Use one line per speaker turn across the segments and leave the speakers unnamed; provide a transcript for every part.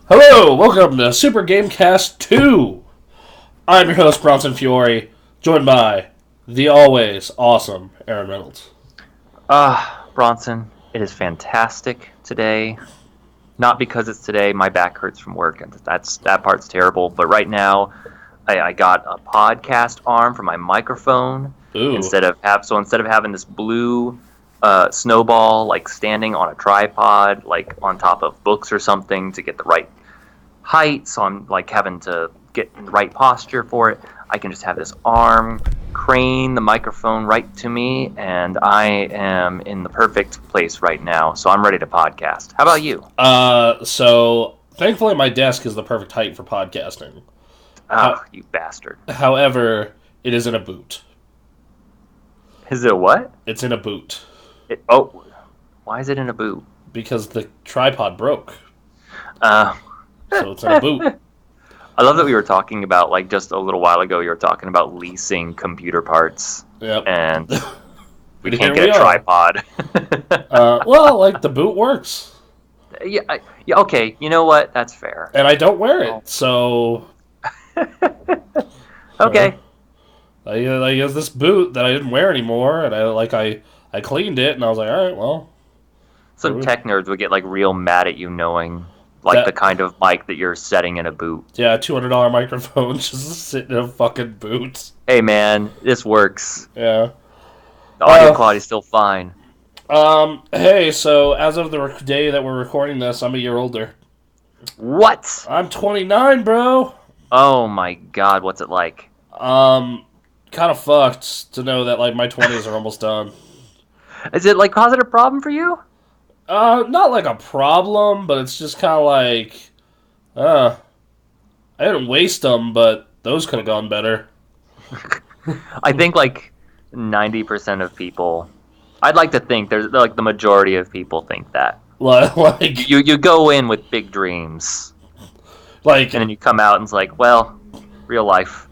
Hello, welcome to Super Gamekast 2. I'm your host, Bronson Fiore, joined by the always awesome Aaron Reynolds.
Bronson, it is fantastic today. Not because it's today, my back hurts from work, and that part's terrible. But right now, I got a podcast arm for my microphone
Ooh.
instead of having this blue snowball like standing on a tripod, like on top of books or something to get the right height. So I'm like having to get in the right posture for it. I can just have this arm crane the microphone right to me, and I am in the perfect place right now. So I'm ready to podcast. How about you?
So thankfully my desk is the perfect height for podcasting.
You bastard.
However, it is in a boot.
Is it what?
It's in a boot.
Why is it in a boot?
Because the tripod broke.
Uh,
So it's in a boot.
I love that we were talking about, like, just a little while ago, you were talking about leasing computer parts.
Yep.
And we
Here
can't get
we
a
are.
tripod.
Well, like, the boot works.
Yeah, okay, you know what? That's fair.
And I don't wear it, so...
Okay.
I use this boot that I didn't wear anymore, and I cleaned it, and I was like, all right, well.
Some tech nerds would get, like, real mad at you knowing, like, the kind of mic that you're setting in a boot.
Yeah, $200 microphone just sitting in a fucking boot.
Hey, man, this works.
Yeah.
The audio quality's still fine.
Hey, so as of the day that we're recording this, I'm a year older.
What?
I'm 29, bro.
Oh my god, what's it like?
Kind of fucked to know that, like, my 20s are almost done.
Is it, like, causing a problem for you?
Not like a problem, but it's just kind of like, I didn't waste them, but those could have gone better.
I think, like, 90% of people, I'd like to think there's, like, the majority of people think that.
Like,
You go in with big dreams,
like,
and then you come out and it's like, well, real life.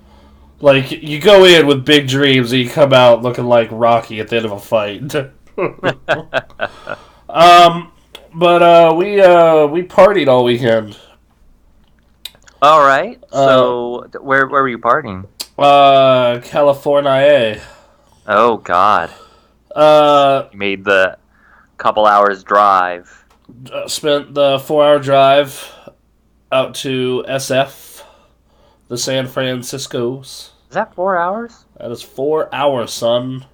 like, you go in with big dreams and you come out looking like Rocky at the end of a fight. But we partied all weekend.
All right. So where were you partying?
California.
Oh God. You made the couple hours drive.
Spent the 4-hour drive out to SF, the San Franciscos.
Is that 4 hours?
That is 4 hours, son.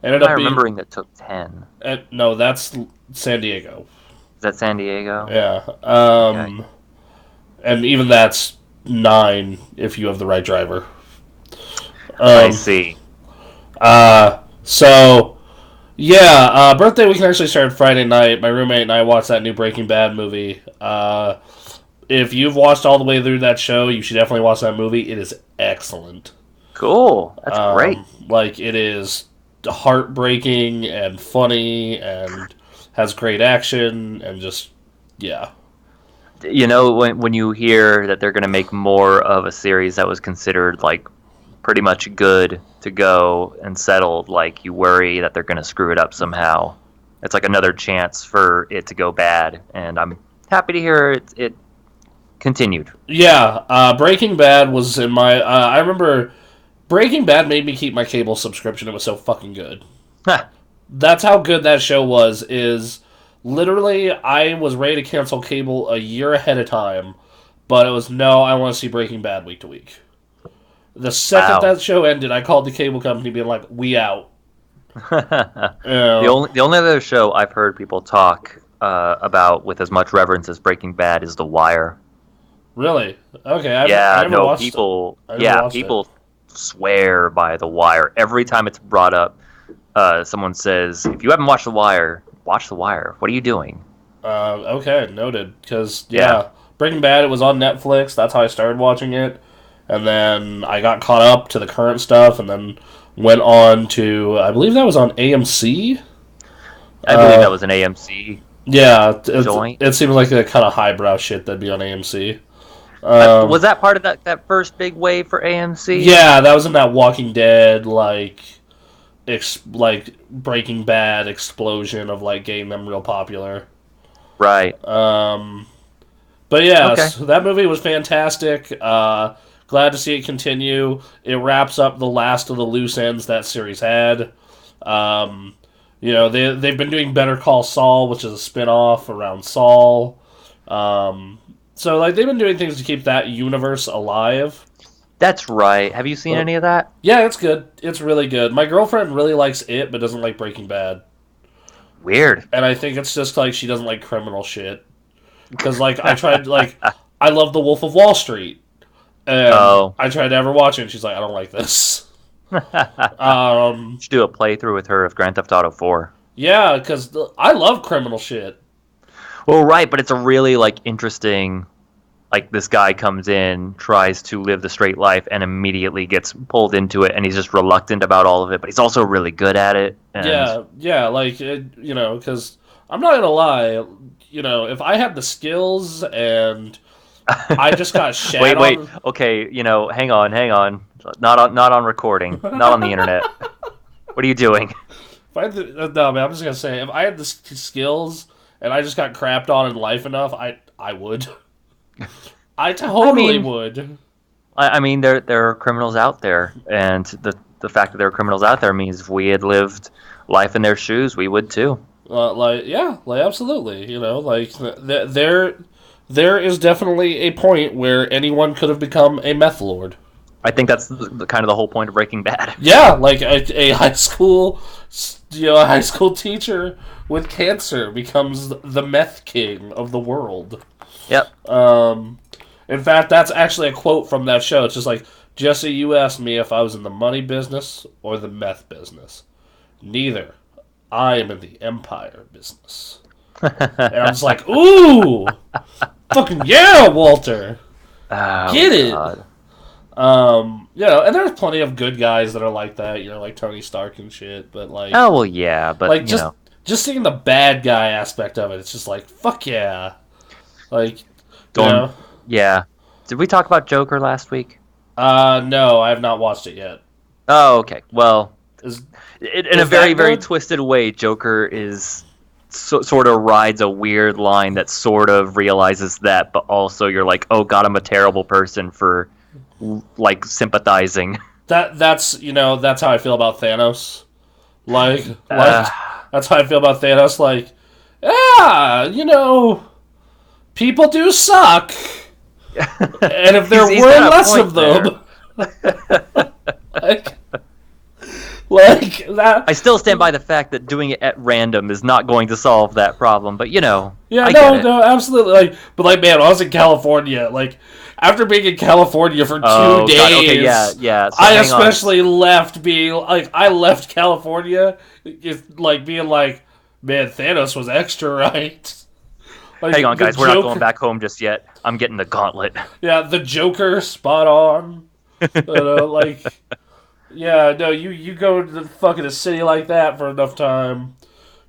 Ended up remembering that took 10.
No, that's San Diego.
Is that San Diego?
Yeah.
Okay.
And even that's 9 if you have the right driver.
I see.
So, yeah, birthday weekend actually started Friday night. My roommate and I watched that new Breaking Bad movie. If you've watched all the way through that show, you should definitely watch that movie. It is excellent.
Cool. That's great.
Like, it is heartbreaking and funny and has great action and just, yeah.
You know, when you hear that they're going to make more of a series that was considered, like, pretty much good to go and settled, like, you worry that they're going to screw it up somehow. It's like another chance for it to go bad, and I'm happy to hear it continued.
Yeah, Breaking Bad was in my... I remember Breaking Bad made me keep my cable subscription. It was so fucking good. That's how good that show was, is literally I was ready to cancel cable a year ahead of time, but it was, no, I want to see Breaking Bad week to week. The second that show ended, I called the cable company being like, we out.
The only other show I've heard people talk about with as much reverence as Breaking Bad is The Wire.
Really? Okay.
People swear by The Wire. Every time it's brought up, someone says, if you haven't watched The Wire, watch The Wire. What are you doing?
Okay, noted. Because, Breaking Bad, it was on Netflix. That's how I started watching it. And then I got caught up to the current stuff, and then went on to, I believe that was on AMC?
I believe that was an AMC joint.
It seems like the kind of highbrow shit that'd be on AMC.
Was that part of that first big wave for AMC?
Yeah, that was in that Walking Dead, like Breaking Bad explosion of, like, getting them real popular.
Right.
But yeah,
Okay.
so that movie was fantastic. Glad to see it continue. It wraps up the last of the loose ends that series had. They've been doing Better Call Saul, which is a spin-off around Saul. So like they've been doing things to keep that universe alive.
That's right. Have you seen
But
any of that?
yeah, it's good. It's really good. My girlfriend really likes it, but doesn't like Breaking Bad.
Weird.
And I think it's just like she doesn't like criminal shit. Because like I tried like I love The Wolf of Wall Street, and I tried to ever watch it, and she's like, I don't like this.
You should do a playthrough with her of Grand Theft Auto 4.
Yeah, because I love criminal shit.
Well, right, but it's a really like interesting. Like this guy comes in, tries to live the straight life, and immediately gets pulled into it, and he's just reluctant about all of it, but he's also really good at it. And...
Yeah, like because I'm not gonna lie, if I had the skills and I just got shat
wait,
on...
okay, hang on, not on recording, not on the internet. What are you doing?
No, man, I'm just gonna say, if I had the skills and I just got crapped on in life enough, I would. I totally would.
I mean, there are criminals out there, and the fact that there are criminals out there means if we had lived life in their shoes, we would too.
Absolutely. There is definitely a point where anyone could have become a meth lord.
I think that's the kind of the whole point of Breaking Bad.
Yeah, like a high school teacher with cancer becomes the meth king of the world.
Yep.
In fact, that's actually a quote from that show. It's just like, Jesse, you asked me if I was in the money business or the meth business. Neither. I am in the empire business. And I'm just like, ooh! Fucking yeah, Walter! Get it! God. And there's plenty of good guys that are like that, like Tony Stark and shit, but like...
Oh, well, yeah, but,
like, just seeing the bad guy aspect of it, it's just like, fuck yeah. Like,
Yeah. Did we talk about Joker last week?
No, I have not watched it yet.
Oh, okay. Well, in a very, very
good?
twisted way, Joker is sort of rides a weird line that sort of realizes that, but also you're like, oh god, I'm a terrible person for like sympathizing.
That's how I feel about Thanos. Like that's how I feel about Thanos. Like, people do suck. And if there were less of them, like that.
I still stand by the fact that doing it at random is not going to solve that problem. But
no, absolutely. But man, I was in California. Like after being in California for 2 days, God.
Okay, yeah. So
I especially left being like I left California, being like, man, Thanos was extra right. Like,
hang on, guys. We're not going back home just yet. I'm getting the gauntlet.
Yeah, the Joker, spot on. You go to fucking a city like that for enough time.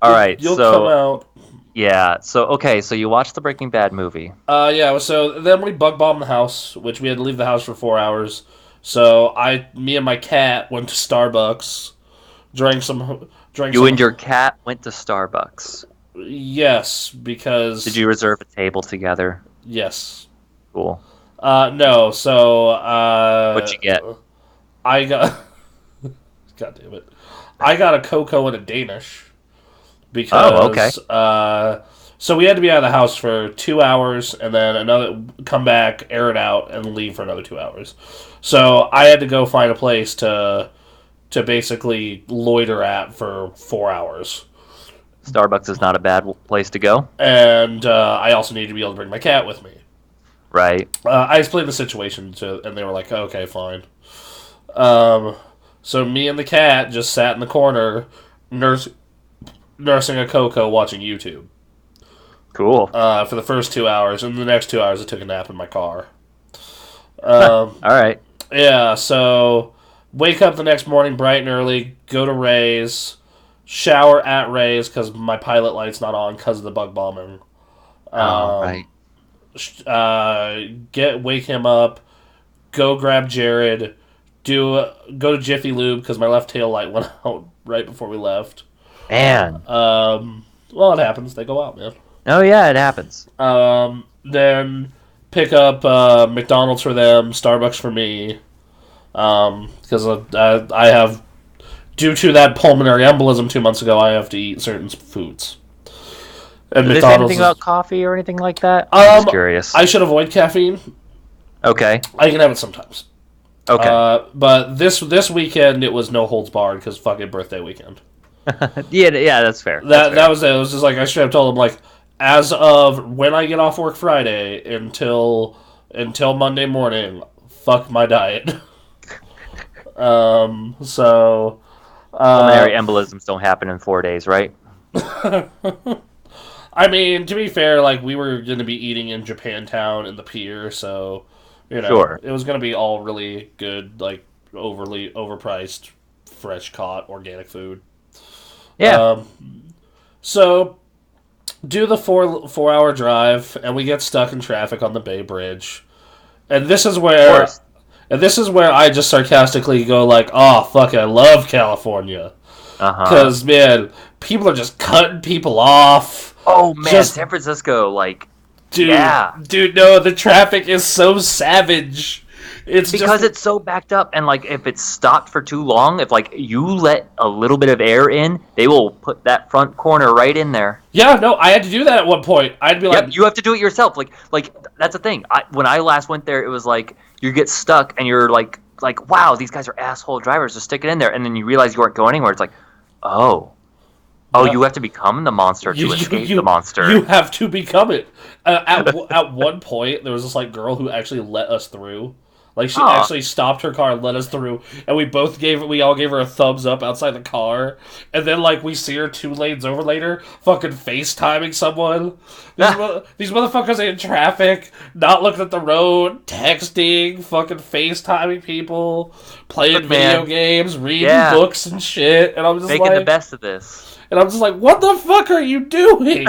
All right,
you'll come out.
Yeah. So you watched the Breaking Bad movie.
Yeah. So then we bug bombed the house, which we had to leave the house for 4 hours. So me and my cat went to Starbucks, drank some.
You and your cat went to Starbucks.
Yes, because...
Did you reserve a table together?
Yes.
Cool.
No, so...
What'd you get?
I got... God damn it. I got a cocoa and a Danish. Because...
Oh, okay.
So we had to be out of the house for 2 hours, and then come back, air it out, and leave for another 2 hours. So I had to go find a place to basically loiter at for 4 hours.
Starbucks is not a bad place to go.
And I also needed to be able to bring my cat with me.
Right.
I explained the situation and they were like, okay, fine. So me and the cat just sat in the corner, nursing a cocoa, watching YouTube.
Cool.
For the first 2 hours, and the next 2 hours I took a nap in my car.
All right.
Yeah, so wake up the next morning bright and early, go to Ray's, shower at Ray's because my pilot light's not on because of the bug bombing.
Right.
Wake him up, go grab Jared, go to Jiffy Lube because my left tail light went out right before we left.
Man.
Well, it happens. They go out, man.
Oh yeah, it happens.
Then pick up McDonald's for them, Starbucks for me, because I have, due to that pulmonary embolism 2 months ago, I have to eat certain foods. And
Did they say anything about coffee or anything like that? I'm just curious.
I should avoid caffeine.
Okay.
I can have it sometimes.
Okay.
But this weekend it was no holds barred because fucking birthday weekend.
Yeah, that's fair.
That was it. It was just like I should have told him, like, as of when I get off work Friday until Monday morning, fuck my diet. So
pulmonary embolisms don't happen in 4 days, right?
I mean, to be fair, like, we were going to be eating in Japantown in the pier, so,
Sure.
It was going to be all really good, like, overly overpriced, fresh caught organic food.
Yeah.
So do the 4 hour drive, and we get stuck in traffic on the Bay Bridge, and this is where I just sarcastically go like, "Oh fuck, I love California." Because man, people are just cutting people off.
Oh man, San Francisco, like,
dude,
yeah,
dude, no, the traffic is so savage. It's
because it's so backed up, and like if it's stopped for too long, if like you let a little bit of air in, they will put that front corner right in there.
Yeah, no, I had to do that at one point. I'd be like,
yep, you have to do it yourself. Like that's the thing. When I last went there, it was like you get stuck, and you're like, wow, these guys are asshole drivers. Just stick it in there, and then you realize you weren't going anywhere. It's like, oh, you have to become the monster to escape the monster.
You have to become it. At one point, there was this like girl who actually let us through. Like, she actually stopped her car and let us through, and we all gave her a thumbs up outside the car, and then, like, we see her 2 lanes over later, fucking FaceTiming someone. These motherfuckers in traffic, not looking at the road, texting, fucking FaceTiming people, playing video games, reading books and shit, and I'm just
making the best of this.
And I'm just like, what the fuck are you doing?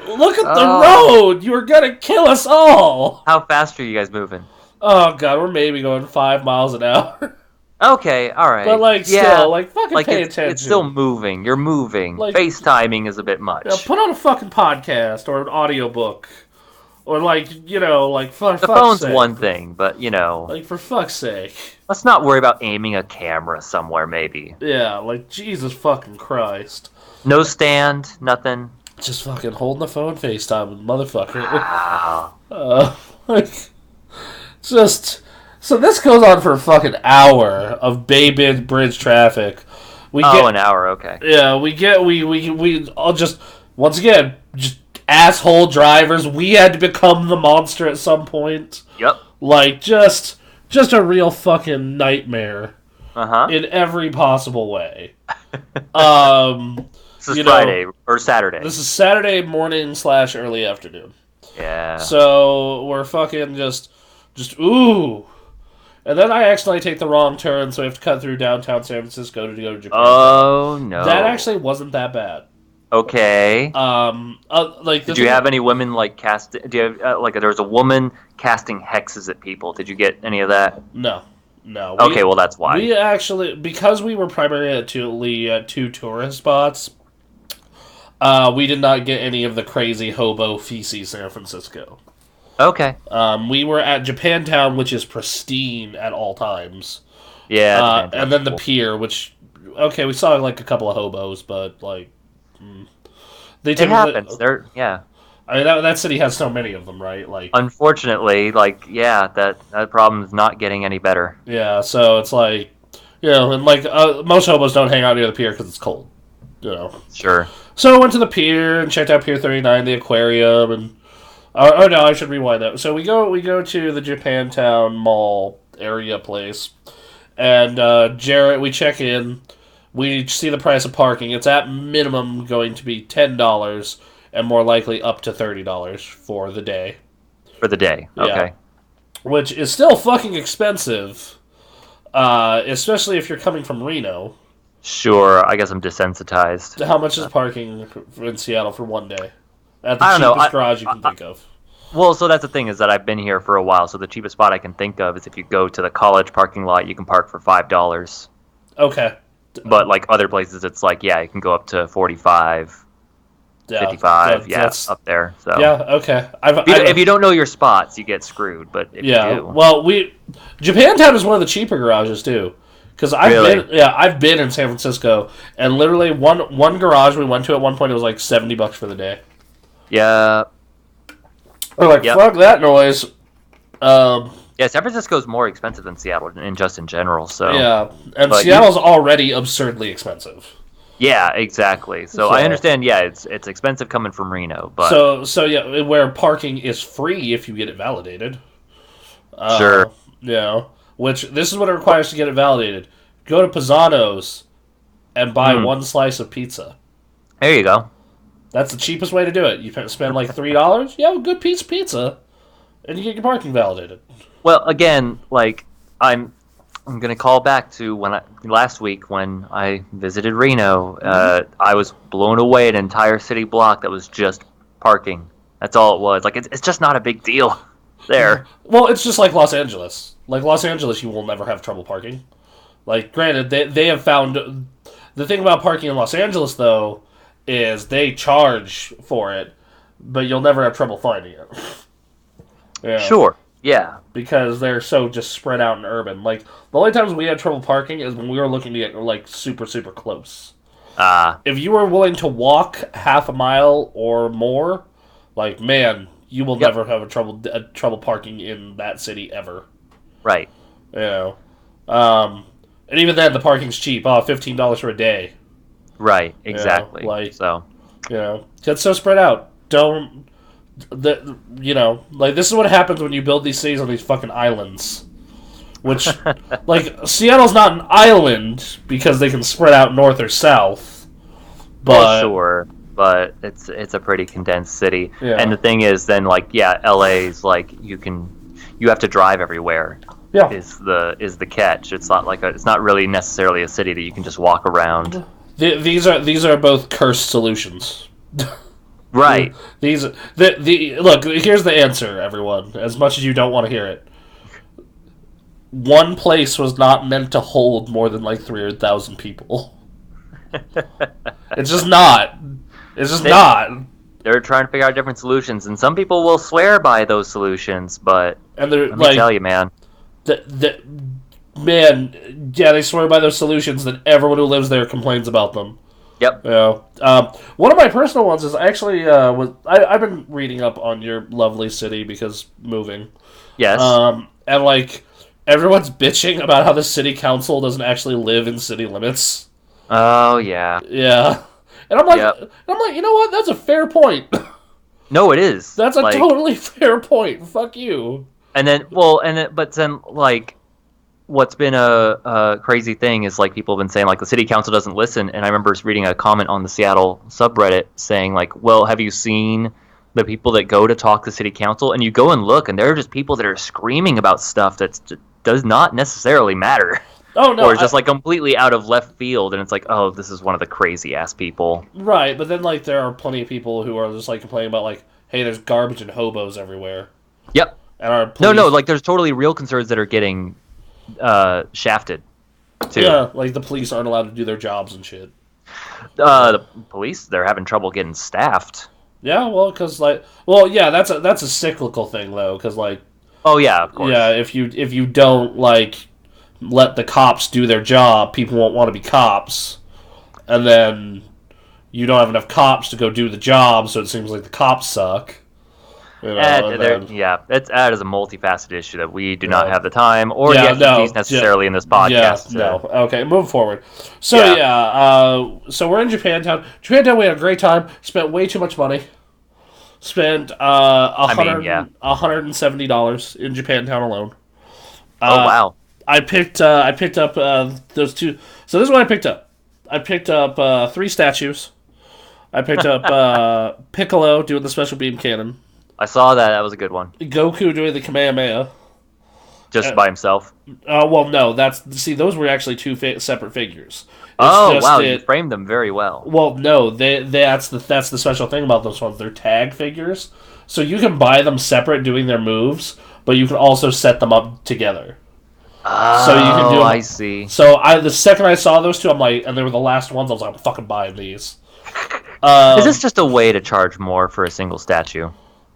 Look at the road! You're gonna kill us all!
How fast are you guys moving?
Oh god, we're maybe going 5 miles an hour.
Okay, alright.
But like, still, like, fucking pay attention.
It's still moving. You're moving. Like, FaceTiming is a bit much.
Put on a fucking podcast or an audiobook. Or like, like, for fuck's sake.
The phone's one thing, but,
like, for fuck's sake.
Let's not worry about aiming a camera somewhere, maybe.
Yeah, like, Jesus fucking Christ.
No stand, nothing.
Just fucking holding the phone FaceTime, motherfucker.
Wow.
So this goes on for a fucking hour of Bay Bridge traffic.
An hour, okay.
Yeah, we all just, once again, just asshole drivers. We had to become the monster at some point.
Yep.
Like, just a real fucking nightmare. In every possible way.
This is Friday or Saturday.
This is Saturday morning / early afternoon.
Yeah.
So we're fucking just ooh. And then I accidentally take the wrong turn, so we have to cut through downtown San Francisco to go to Japan.
Oh no.
That actually wasn't that bad.
Okay.
Did
you have any women like cast? Do you have there was a woman casting hexes at people? Did you get any of that?
No.
Okay, well that's why.
We actually, because we were primarily at 2 tourist spots, we did not get any of the crazy hobo feces San Francisco.
Okay.
We were at Japantown, which is pristine at all times.
Yeah.
And then the pier, which, okay, we saw like a couple of hobos, but like,
it happens. Yeah.
I mean, that city has so many of them, right? Like,
unfortunately, that problem is not getting any better.
Yeah, so it's like, and like most hobos don't hang out near the pier because it's cold.
Sure.
So I went to the pier and checked out Pier 39, the aquarium, and oh no, I should rewind that. So we go to the Japantown Mall area place, and Jarrett, we check in, we see the price of parking. It's at minimum going to be $10, and more likely up to $30 for the day.
For the day, okay.
Yeah. Which is still fucking expensive, especially if you're coming from Reno.
Sure, I guess I'm desensitized.
How much is parking in Seattle for one day? At the cheapest garage you can think of.
Well, so that's the thing, is that I've been here for a while, so the cheapest spot I can think of is if you go to the college parking lot, you can park for $5.
Okay.
But like other places, it's like, yeah, you can go up to $45.
Yeah,
55,
that's
up there. So
yeah, okay.
if you don't know your spots, you get screwed. But if you do,
well, Japantown is one of the cheaper garages too. Because I've been in San Francisco, and literally one garage we went to at one point, it was like $70 for the day.
Yeah.
We're like, fuck that noise.
Yeah, San Francisco is more expensive than Seattle, in general. So
yeah, and Seattle's already absurdly expensive.
Yeah, exactly. So I understand. Yeah, it's expensive coming from Reno, but
so yeah, where parking is free if you get it validated.
Sure.
Yeah, which this is what it requires to get it validated. Go to Pisano's and buy one slice of pizza.
There you go.
That's the cheapest way to do it. You spend like $3. You have a good piece of pizza, and you get your parking validated.
Well, again, like I'm going to call back to last week when I visited Reno. I was blown away at an entire city block that was just parking. That's all it was. Like it's just not a big deal there.
Well, it's just like Los Angeles. Like Los Angeles, you will never have trouble parking. Like, granted, they have found the thing about parking in Los Angeles though is they charge for it, but you'll never have trouble finding it. Yeah.
Sure. Yeah.
Because they're so just spread out and urban. Like, the only times we had trouble parking is when we were looking to get, like, super, super close. If you were willing to walk half a mile or more, like, man, you will never have trouble parking in that city ever.
Right.
You know. And even then, the parking's cheap. $15 for a day.
Right. Exactly.
It's so spread out. Like, this is what happens when you build these cities on these fucking islands. Which, like, Seattle's not an island because they can spread out north or south. But,
well, sure, but it's a pretty condensed city. Yeah. And the thing is, then, like, LA's like you have to drive everywhere.
Yeah.
Is the catch? It's not like it's not really necessarily a city that you can just walk around.
These are both cursed solutions.
Right.
Look, here's the answer, everyone. As much as you don't want to hear it. One place was not meant to hold more than like 300,000 people. It's just not. It's just not.
They're trying to figure out different solutions, and some people will swear by those solutions, but let me tell you, man.
They swear by those solutions, that everyone who lives there complains about them.
Yep.
Yeah. One of my personal ones is actually I've been reading up on your lovely city because moving.
Yes.
And like everyone's bitching about how the city council doesn't actually live in city limits.
Oh yeah.
Yeah. And I'm like, you know what? That's a fair point.
No, it is.
That's a totally fair point. Fuck you.
And then, like, what's been a crazy thing is, like, people have been saying, like, the city council doesn't listen. And I remember reading a comment on the Seattle subreddit saying, like, well, have you seen the people that go to talk to city council? And you go and look, and there are just people that are screaming about stuff that does not necessarily matter.
Oh, no.
Or it's just, like, completely out of left field. And it's like, oh, this is one of the crazy-ass people.
Right, but then, like, there are plenty of people who are just, like, complaining about, like, hey, there's garbage and hobos everywhere.
Yep.
And our police...
No, like, there's totally real concerns that are getting shafted, too.
Yeah, like, the police aren't allowed to do their jobs and shit.
The police, they're having trouble getting staffed.
Yeah, well, because, like... Well, yeah, that's a cyclical thing, though, because, like...
Oh, yeah, of course.
Yeah, if you don't, like... let the cops do their job, people won't want to be cops. And then you don't have enough cops to go do the job, so it seems like the cops suck.
That is a multifaceted issue that we do not have the time or the expertise necessarily in this podcast.
Okay, move forward. So, so we're in Japantown. Japantown, we had a great time. Spent way too much money. Spent $170 in Japantown alone.
Oh, wow.
I picked up those two. So this is what I picked up. I picked up 3 statues. I picked up Piccolo doing the special beam cannon.
I saw that. That was a good one.
Goku doing the Kamehameha.
Just by himself?
Well, no. Those were actually 2 separate figures.
You framed them very well.
Well, no. That's the special thing about those ones. They're tag figures. So you can buy them separate doing their moves, but you can also set them up together.
So you can do. I see.
So the second I saw those two, I'm like, and they were the last ones. I was like, I'm fucking buying these.
Is this just a way to charge more for a single statue?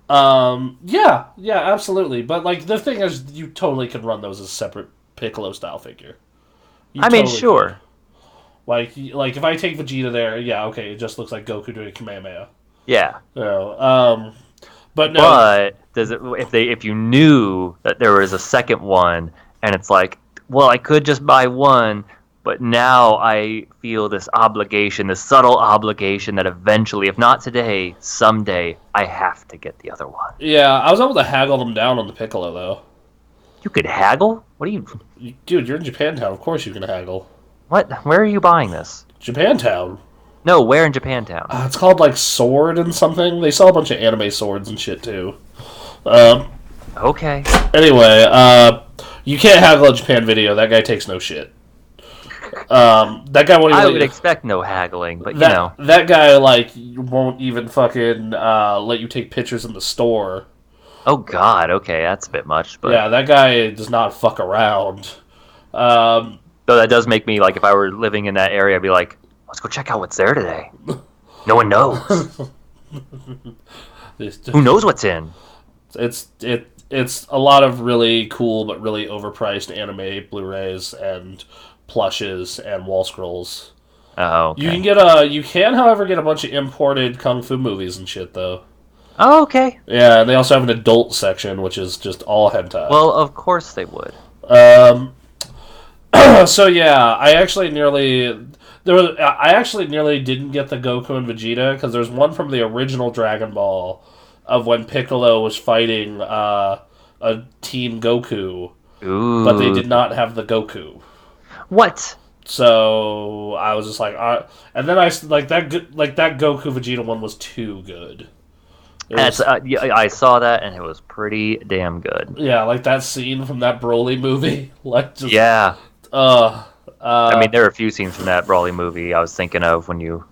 Yeah, absolutely. But like the thing is, you totally can run those as separate Piccolo style figure.
I mean, sure.
Could. Like if I take Vegeta there, yeah, okay, it just looks like Goku doing Kamehameha.
Yeah.
But no.
But if you knew that there was a second one, and it's like, well, I could just buy one, but now I feel this obligation, this subtle obligation that eventually, if not today, someday, I have to get the other one.
Yeah, I was able to haggle them down on the Piccolo, though.
You could haggle? What are you...
Dude, you're in Japantown. Of course you can haggle.
What? Where are you buying this?
Japantown.
No, where in Japantown?
It's called, like, Sword and something. They sell a bunch of anime swords and shit, too.
Okay.
Anyway, you can't haggle a Japan video. That guy takes no shit. That guy won't even...
I would expect no haggling, but
That guy, like, won't even fucking let you take pictures in the store.
Oh, God, okay, that's a bit much, but...
Yeah, that guy does not fuck around.
So that does make me, like, if I were living in that area, I'd be like, let's go check out what's there today. No one knows. Who knows what's in?
It's a lot of really cool but really overpriced anime Blu-rays and plushes and wall scrolls.
Oh, okay.
You can, however, get a bunch of imported kung fu movies and shit, though.
Oh, okay.
Yeah, and they also have an adult section, which is just all hentai.
Well, of course they would.
So yeah, I actually nearly didn't get the Goku and Vegeta because there's one from the original Dragon Ball of when Piccolo was fighting a Team Goku.
Ooh.
But they did not have the Goku.
What?
So I was just like, and then that Goku Vegeta one was too good.
I saw that and it was pretty damn good.
Yeah, like that scene from that Broly movie.
Yeah.
I
mean, there are a few scenes from that Broly movie I was thinking of when you...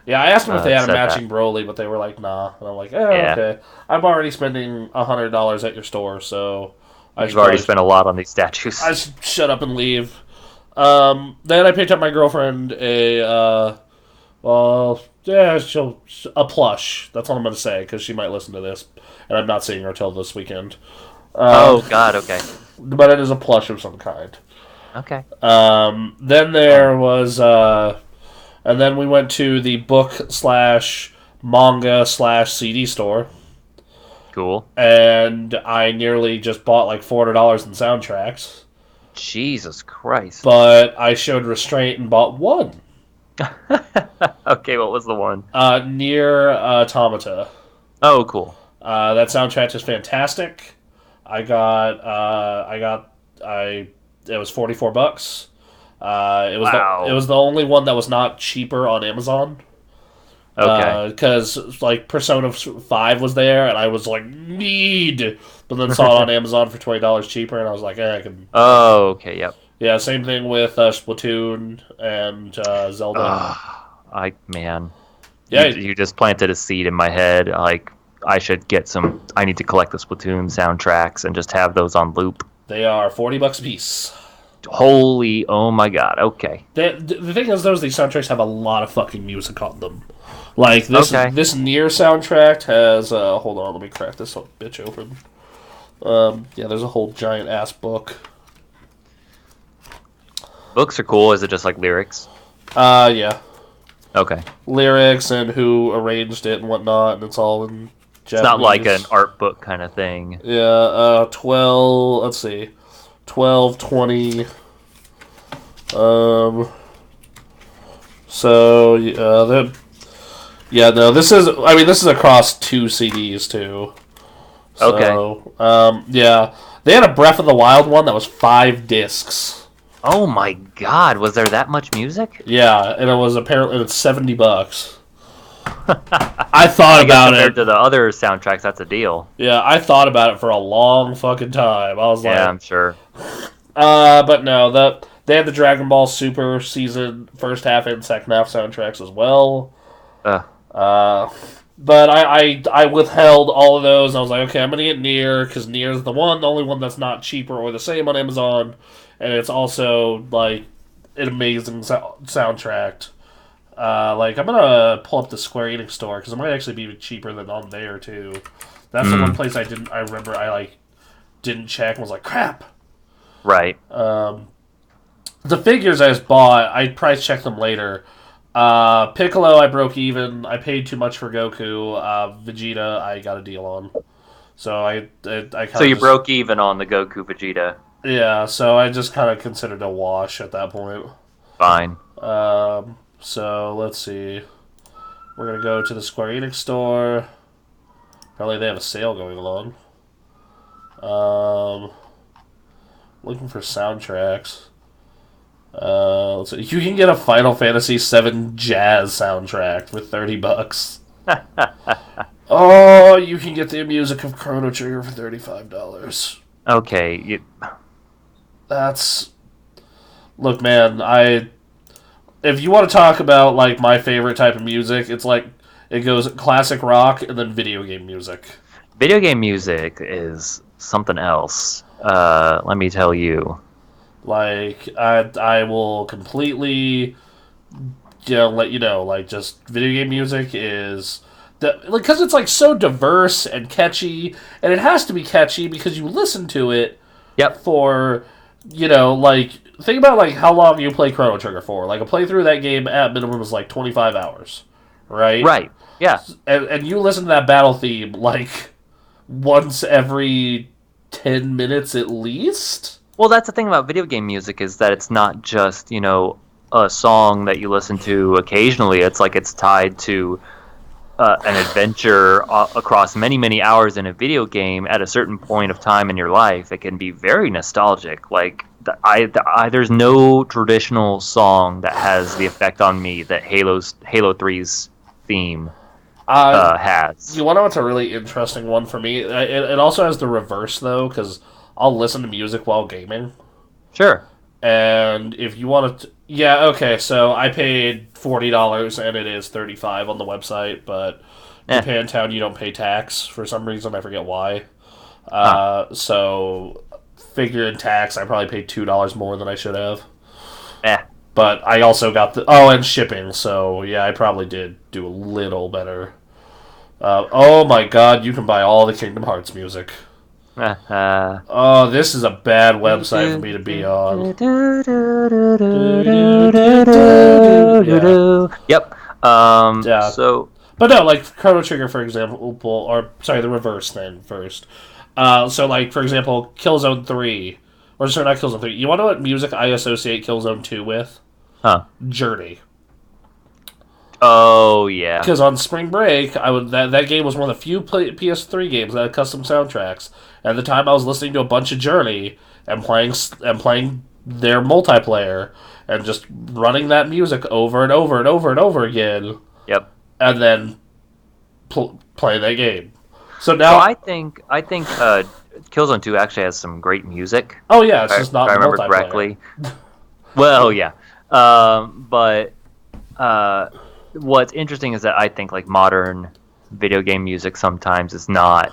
Yeah, I asked them if they had a matching Broly, but they were like, nah. And I'm like, okay. I'm already spending $100 at your store, so...
You've already spent a lot on these statues.
I should shut up and leave. Then I picked up my girlfriend a plush. That's all I'm going to say, because she might listen to this, and I'm not seeing her till this weekend.
Oh, God, okay.
But it is a plush of some kind.
Okay.
Then there was, and then we went to the book/manga/CD store.
Cool.
And I nearly just bought like $400 in soundtracks.
Jesus Christ.
But I showed restraint and bought one.
Okay, what was the one?
Nier Automata.
Oh, cool.
That soundtrack is fantastic. It was $44. It was the only one that was not cheaper on Amazon.
Okay.
Because like Persona 5 was there, and I was like, need, but then saw it on Amazon for $20 cheaper, and I was like, I can.
Oh, okay, yep.
Yeah, same thing with Splatoon and Zelda.
Yeah, you just planted a seed in my head. Like, I should get some. I need to collect the Splatoon soundtracks and just have those on loop.
They are $40 a piece.
Holy, oh my God! Okay.
The thing is, these soundtracks have a lot of fucking music on them. Like this Nier soundtrack has. Hold on, let me crack this bitch open. Yeah, there's a whole giant ass book.
Books are cool. Is it just like lyrics?
Yeah.
Okay.
Lyrics and who arranged it and whatnot, and it's all in Japanese.
It's not like an art book kind of thing.
Yeah. 12. Let's see. 12, 20. So this is across 2 CDs too. So,
okay.
Yeah, they had a Breath of the Wild one that was 5 discs.
Oh my God! Was there that much music?
Yeah, and it's $70. I thought about it
compared to the other soundtracks. That's a deal.
Yeah, I thought about it for a long fucking time. I was like,
yeah, I'm sure.
But no, they had the Dragon Ball Super season first half and second half soundtracks as well. But I withheld all of those. I was like, okay, I'm gonna get Nier because Nier is the only one that's not cheaper or the same on Amazon, and it's also like an amazing soundtrack. Like, I'm gonna pull up the Square Enix store, because it might actually be cheaper than on there, too. That's the one place I remember I, like, didn't check and was like, crap!
Right.
The figures I just bought, I price checked them later. Piccolo, I broke even. I paid too much for Goku. Vegeta, I got a deal on. So I
So you broke even on the Goku Vegeta.
Yeah, so I just kind of considered a wash at that point.
Fine.
So let's see. We're gonna go to the Square Enix store. Probably they have a sale going along. Looking for soundtracks. Let's see. You can get a Final Fantasy VII Jazz soundtrack for $30. Oh, you can get the music of Chrono Trigger for $35.
Okay.
That's... Look, man, if you want to talk about, like, my favorite type of music, it's like, it goes classic rock and then video game music.
Video game music is something else. Let me tell you.
Like, I will completely, let you know, like, just video game music is... Because it's, like, so diverse and catchy, and it has to be catchy because you listen to it for, like... Think about, like, how long you play Chrono Trigger for. Like, a playthrough of that game at minimum is, like, 25 hours. Right?
Right. Yeah.
And you listen to that battle theme, like, once every 10 minutes at least?
Well, that's the thing about video game music is that it's not just, a song that you listen to occasionally. It's like it's tied to an adventure across many, many hours in a video game at a certain point of time in your life. It can be very nostalgic. Like, there's no traditional song that has the effect on me that Halo 3's theme has.
You want to know what's a really interesting one for me? It also has the reverse, though, because I'll listen to music while gaming.
Sure.
And if you want to... Yeah, okay, so I paid $40 and it is $35 on the website, but Japantown, you don't pay tax for some reason. I forget why. So, figure in tax, I probably paid $2 more than I should have. But I also got and shipping, so yeah, I probably did do a little better. Oh my god, you can buy all the Kingdom Hearts music. Oh, this is a bad website for me to be on.
Yep.
Yeah.
So,
but no, like Chrono Trigger, for example, the reverse thing first. So, like, for example, Killzone 3. Or, sorry, not Killzone 3. You want to know what music I associate Killzone 2 with?
Huh.
Journey.
Oh, yeah.
Because on Spring Break, that game was one of the few PS3 games that had custom soundtracks. At the time, I was listening to a bunch of Journey and playing their multiplayer and just running that music over and over and over and over again.
Yep.
And then playing that game. So now
I think Killzone 2 actually has some great music.
Oh yeah, it's just not
if I remember correctly. Well, yeah. But what's interesting is that I think like modern video game music sometimes is not.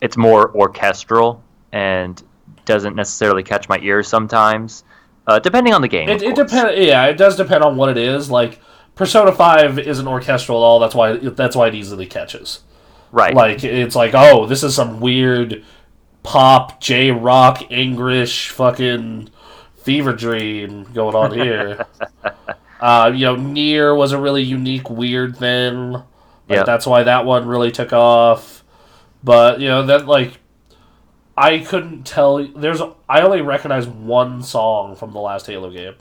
It's more orchestral and doesn't necessarily catch my ears sometimes, depending on the game.
It depends. Yeah, it does depend on what it is. Like Persona 5 isn't orchestral at all. That's why it easily catches.
Right.
Like it's like, oh, this is some weird pop J-rock English fucking fever dream going on here. Nier was a really unique, weird thing. That's why that one really took off. But I couldn't tell. I only recognize one song from the last Halo game.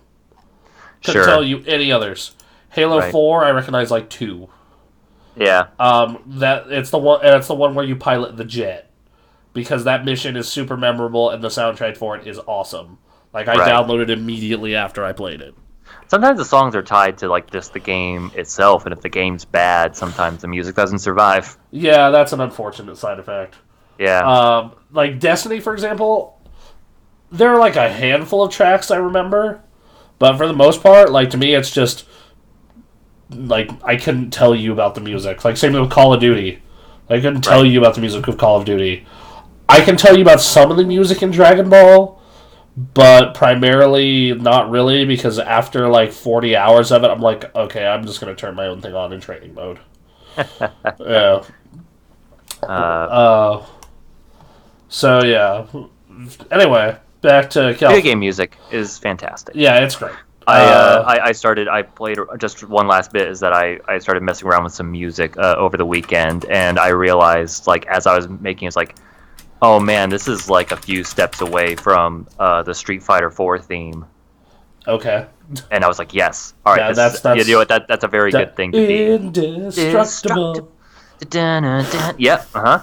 Couldn't tell you any others. Halo 4, I recognize like 2.
Yeah.
It's the one where you pilot the jet, because that mission is super memorable and the soundtrack for it is awesome. Like I downloaded it immediately after I played it.
Sometimes the songs are tied to like just the game itself, and if the game's bad, sometimes the music doesn't survive.
Yeah, that's an unfortunate side effect.
Yeah.
Like Destiny, for example, there are like a handful of tracks I remember, but for the most part, like to me, it's just like I couldn't tell you about the music. Like same with Call of Duty, I couldn't tell you about the music of Call of Duty. I can tell you about some of the music in Dragon Ball, but primarily not really, because after like 40 hours of it, I'm like, okay, I'm just going to turn my own thing on in training mode. Yeah. So, yeah. Anyway, back to
Video game music is fantastic.
Yeah, it's great.
I played just one last bit is that I started messing around with some music over the weekend, and I realized, like, as I was making, it's like, oh man, this is like a few steps away from the Street Fighter 4 theme.
Okay.
And I was like, yes. All right,
yeah,
you know what, that's a very good thing to be.
Indestructible.
Yep,
You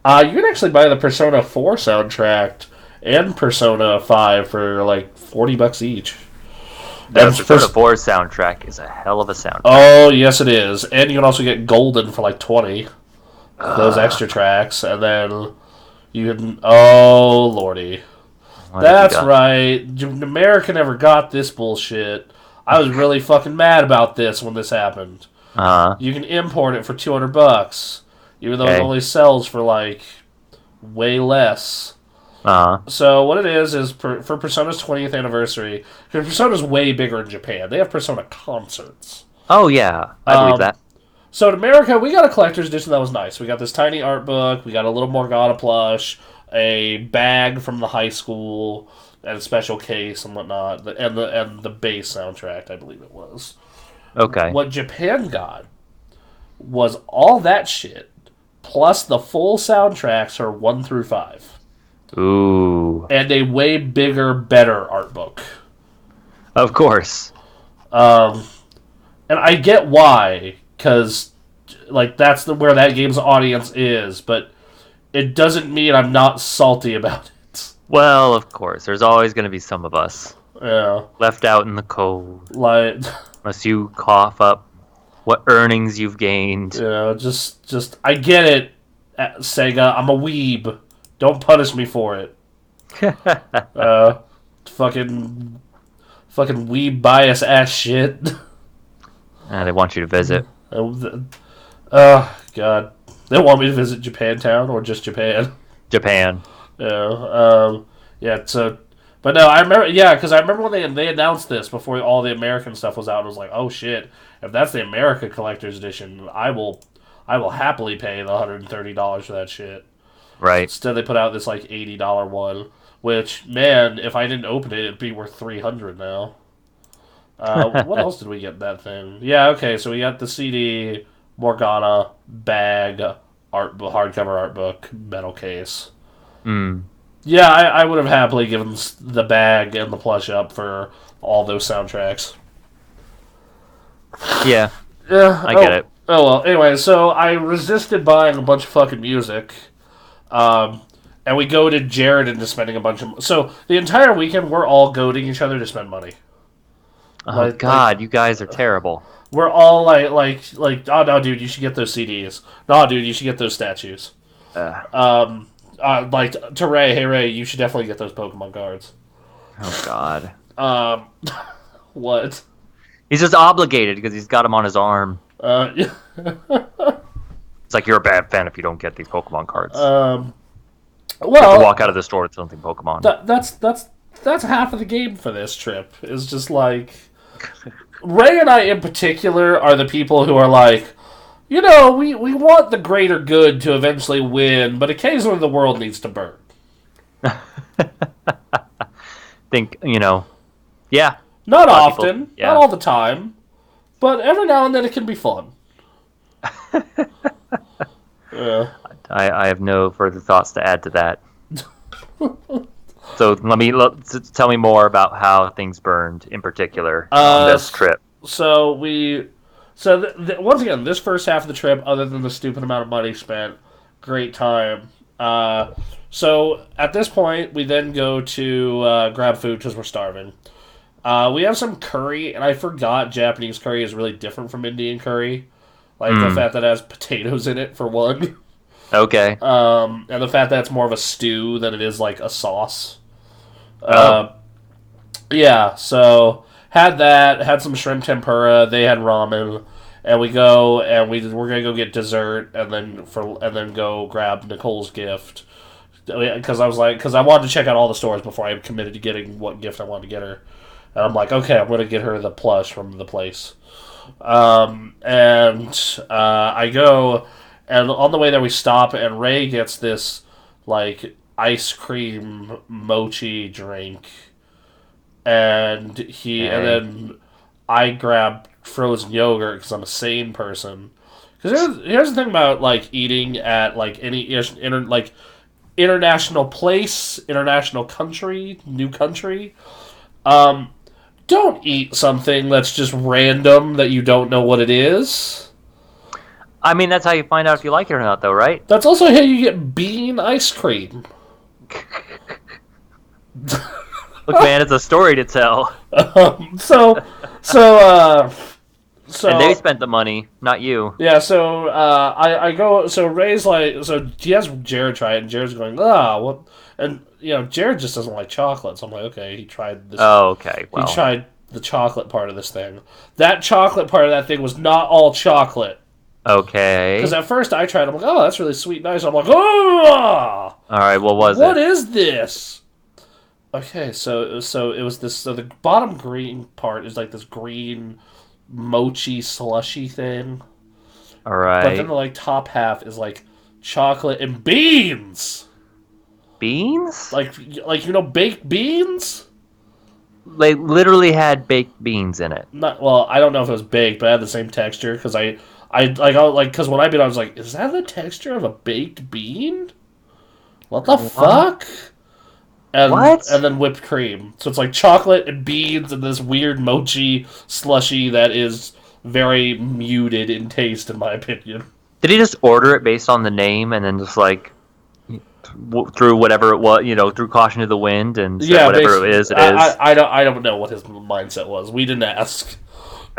can actually buy the Persona 4 soundtrack and Persona 5 for like $40 each.
The Persona 4 soundtrack is a hell of a soundtrack.
Oh, yes it is. And you can also get Golden for like 20. Those extra tracks. And then you can... Oh, lordy. That's right. America never got this bullshit. I was really fucking mad about this when this happened. You can import it for $200, even though it only sells for like way less. So what it is for Persona's 20th anniversary, because Persona's way bigger in Japan. They have Persona concerts.
Oh yeah, I believe that.
So in America, we got a collector's edition that was nice. We got this tiny art book. We got a little Morgana plush, a bag from the high school, and a special case and whatnot, and the bass soundtrack, I believe it was.
Okay.
What Japan got was all that shit, plus the full soundtracks are 1 through 5.
Ooh.
And a way bigger, better art book.
Of course.
And I get why, because like that's where that game's audience is, but it doesn't mean I'm not salty about it.
Well, of course. There's always going to be some of us.
Yeah.
Left out in the cold.
Like...
Unless you cough up what earnings you've gained.
Yeah, just I get it, Sega. I'm a weeb. Don't punish me for it. Fucking weeb bias ass shit.
They want you to visit.
Oh, God. They want me to visit Japantown or just Japan?
Japan.
Yeah, so... But no, I remember, because I remember when they announced this before all the American stuff was out. I was like, oh shit, if that's the America Collector's Edition, I will happily pay the $130 for that shit.
Right.
Instead, they put out this like $80 one, which, man, if I didn't open it, it'd be worth $300 now. What else did we get in that thing? Yeah, okay, so we got the CD, Morgana, bag, hardcover art book, metal case. Yeah, I would have happily given the bag and the plush up for all those soundtracks.
Yeah.
Yeah,
I get it.
Oh, well, anyway, so I resisted buying a bunch of fucking music. And we goaded Jared into spending a bunch of... So, the entire weekend, we're all goading each other to spend money.
Oh, God, you guys are terrible.
We're all like, oh, no, dude, you should get those CDs. No, dude, you should get those statues. Like, to Ray, hey Ray, you should definitely get those Pokemon cards.
Oh, God.
What?
He's just obligated because he's got them on his arm.
Yeah.
It's like, you're a bad fan if you don't get these Pokemon cards.
Well...
You have to walk out of the store with something Pokemon.
That's half of the game for this trip. Is just like... Ray and I in particular are the people who are like... You know, we want the greater good to eventually win, but occasionally the world needs to burn.
Think, yeah.
Not often, not all the time, but every now and then it can be fun. Yeah.
I have no further thoughts to add to that. So tell me more about how things burned in particular on this trip.
So once again, this first half of the trip, other than the stupid amount of money spent, great time. So at this point, we then go to grab food because we're starving. We have some curry, and I forgot Japanese curry is really different from Indian curry. Like the fact that it has potatoes in it, for one.
Okay.
And the fact that it's more of a stew than it is like a sauce. Yeah, so had that, had some shrimp tempura, they had ramen, and we go and we're gonna go get dessert and then go grab Nicole's gift. because I wanted to check out all the stores before I committed to getting what gift I wanted to get her. And I'm like, okay, I'm going to get her the plush from the place. I go, and on the way there we stop, and Ray gets this, like, ice cream mochi drink. And then I grab frozen yogurt because I'm a sane person. Because here's the thing about, like, eating at, like, any international place, international country, new country. Don't eat something that's just random that you don't know what it is.
I mean, that's how you find out if you like it or not, though, right?
That's also how you get bean ice cream.
Look, man, it's a story to tell.
So
And they spent the money, not you.
Yeah, so I go. So Ray's like, so he has Jared try it, and Jared's going, what? And Jared just doesn't like chocolate. So I'm like, okay, he tried this.
Oh, okay. Well,
he tried the chocolate part of this thing. That chocolate part of that thing was not all chocolate.
Okay.
Because at first I tried, I'm like, oh, that's really sweet and nice. I'm like, oh!
All right, what
is this? Okay, so it was this. So the bottom green part is like this green mochi slushy thing.
All right.
But then the top half is like chocolate and beans.
Beans?
Like baked beans.
They literally had baked beans in it.
I don't know if it was baked, but it had the same texture because because when I bit, I was like, is that the texture of a baked bean? What the fuck? And,
what?
And then whipped cream. So it's like chocolate and beans and this weird mochi slushy that is very muted in taste, in my opinion.
Did he just order it based on the name and then just through whatever it was, through caution to the wind and said whatever it is, it is?
I don't know what his mindset was. We didn't ask.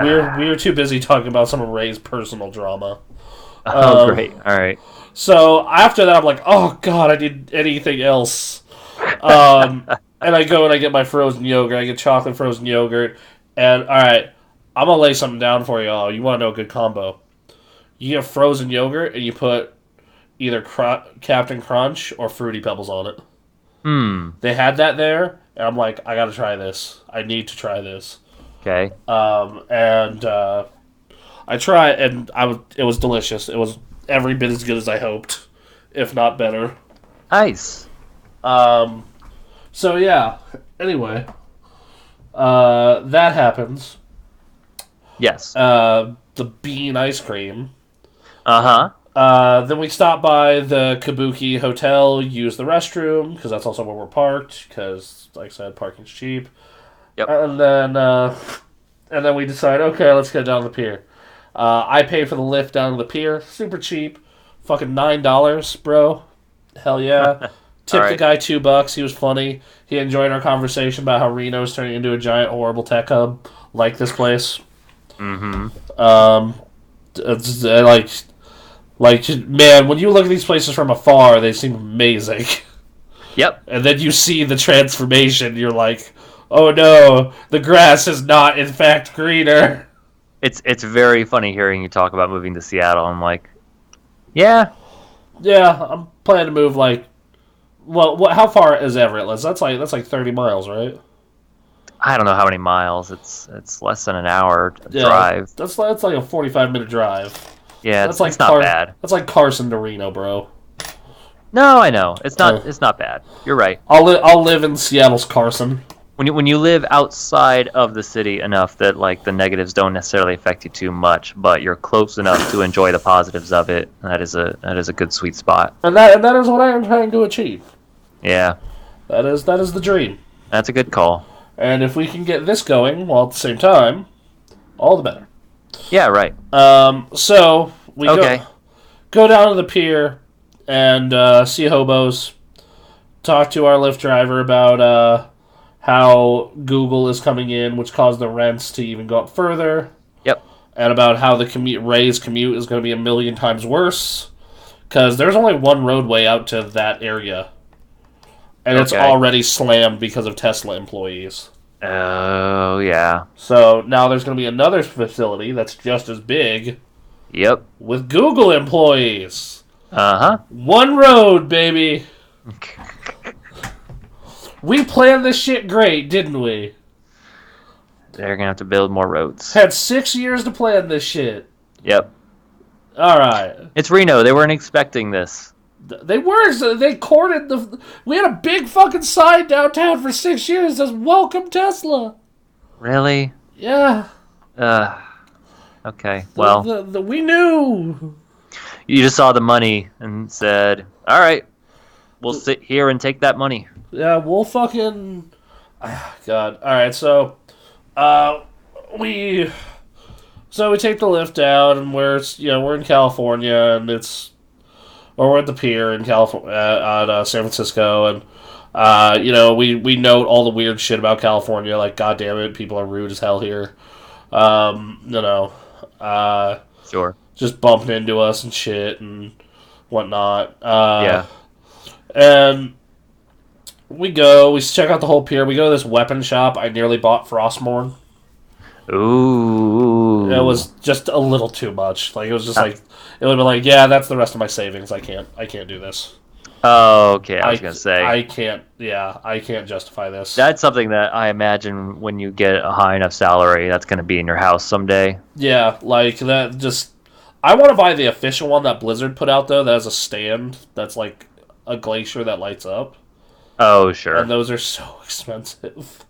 We were too busy talking about some of Ray's personal drama.
Oh, great. All right.
So after that, I'm like, oh god, I need anything else. And I go and I get my frozen yogurt. I get chocolate frozen yogurt. And, alright, I'm going to lay something down for you all. You want to know a good combo. You get frozen yogurt and you put either Captain Crunch or Fruity Pebbles on it. They had that there, and I'm like, I got to try this. I need to try this.
Okay.
I tried, and it was delicious. It was every bit as good as I hoped, if not better.
Nice.
So yeah, anyway, that happens.
Yes.
The bean ice cream.
Uh-huh.
Then we stop by the Kabuki Hotel, use the restroom, because that's also where we're parked, because, like I said, parking's cheap.
Yep.
And then we decide, okay, let's get down to the pier. I pay for the lift down to the pier, super cheap, fucking $9, bro. Hell yeah. Tipped the guy $2. He was funny. He enjoyed our conversation about how Reno's turning into a giant, horrible tech hub, like this place.
Mm-hmm.
It's man, when you look at these places from afar, they seem amazing.
Yep.
And then you see the transformation. You're like, oh no, the grass is not in fact greener.
It's very funny hearing you talk about moving to Seattle. I'm like, yeah,
I'm planning to move how far is Everett? That's like 30 miles, right?
I don't know how many miles. It's less than an hour drive.
That's like a 45-minute drive.
Yeah, it's not bad.
That's like Carson to Reno, bro.
No, I know. It's not bad. You're right.
I'll live in Seattle's Carson.
When you live outside of the city enough that the negatives don't necessarily affect you too much, but you're close enough to enjoy the positives of it, that is a good sweet spot.
And that is what I am trying to achieve.
Yeah.
That is the dream.
That's a good call.
And if we can get this going while at the same time, all the better.
Yeah, right.
So we go down to the pier and see hobos. Talk to our Lyft driver about how Google is coming in, which caused the rents to even go up further.
Yep.
And about how the Ray's commute is going to be 1,000,000 times worse, because there's only one roadway out to that area, and it's already slammed because of Tesla employees.
Oh yeah.
So now there's going to be another facility that's just as big.
Yep.
With Google employees.
Uh-huh.
One road, baby. We planned this shit great, didn't we?
They're gonna have to build more roads.
Had 6 years to plan this shit.
Yep.
All right.
It's Reno. They weren't expecting this.
They were. They courted the. We had a big fucking sign downtown for 6 years that says "Welcome Tesla."
Really?
Yeah.
Okay. Well,
we knew.
You just saw the money and said, "All right, we'll sit here and take that money."
Yeah, we'll fucking. God. All right. So, we take the lift down, and we're in California, and we're at the pier in California at San Francisco, and we note all the weird shit about California, like God damn it, people are rude as hell here.
Sure.
Just bumping into us and shit and whatnot.
Yeah.
And we check out the whole pier. We go to this weapon shop. I nearly bought Frostmourne.
Ooh.
It was just a little too much. Like, it was just like, it would have been like, yeah, that's the rest of my savings. I can't do this.
Oh, okay. I was going to say.
I can't justify this.
That's something that I imagine when you get a high enough salary, that's going to be in your house someday.
Yeah, like that just... I want to buy the official one that Blizzard put out, though, that has a stand that's like a glacier that lights up.
Oh, sure.
And those are so expensive.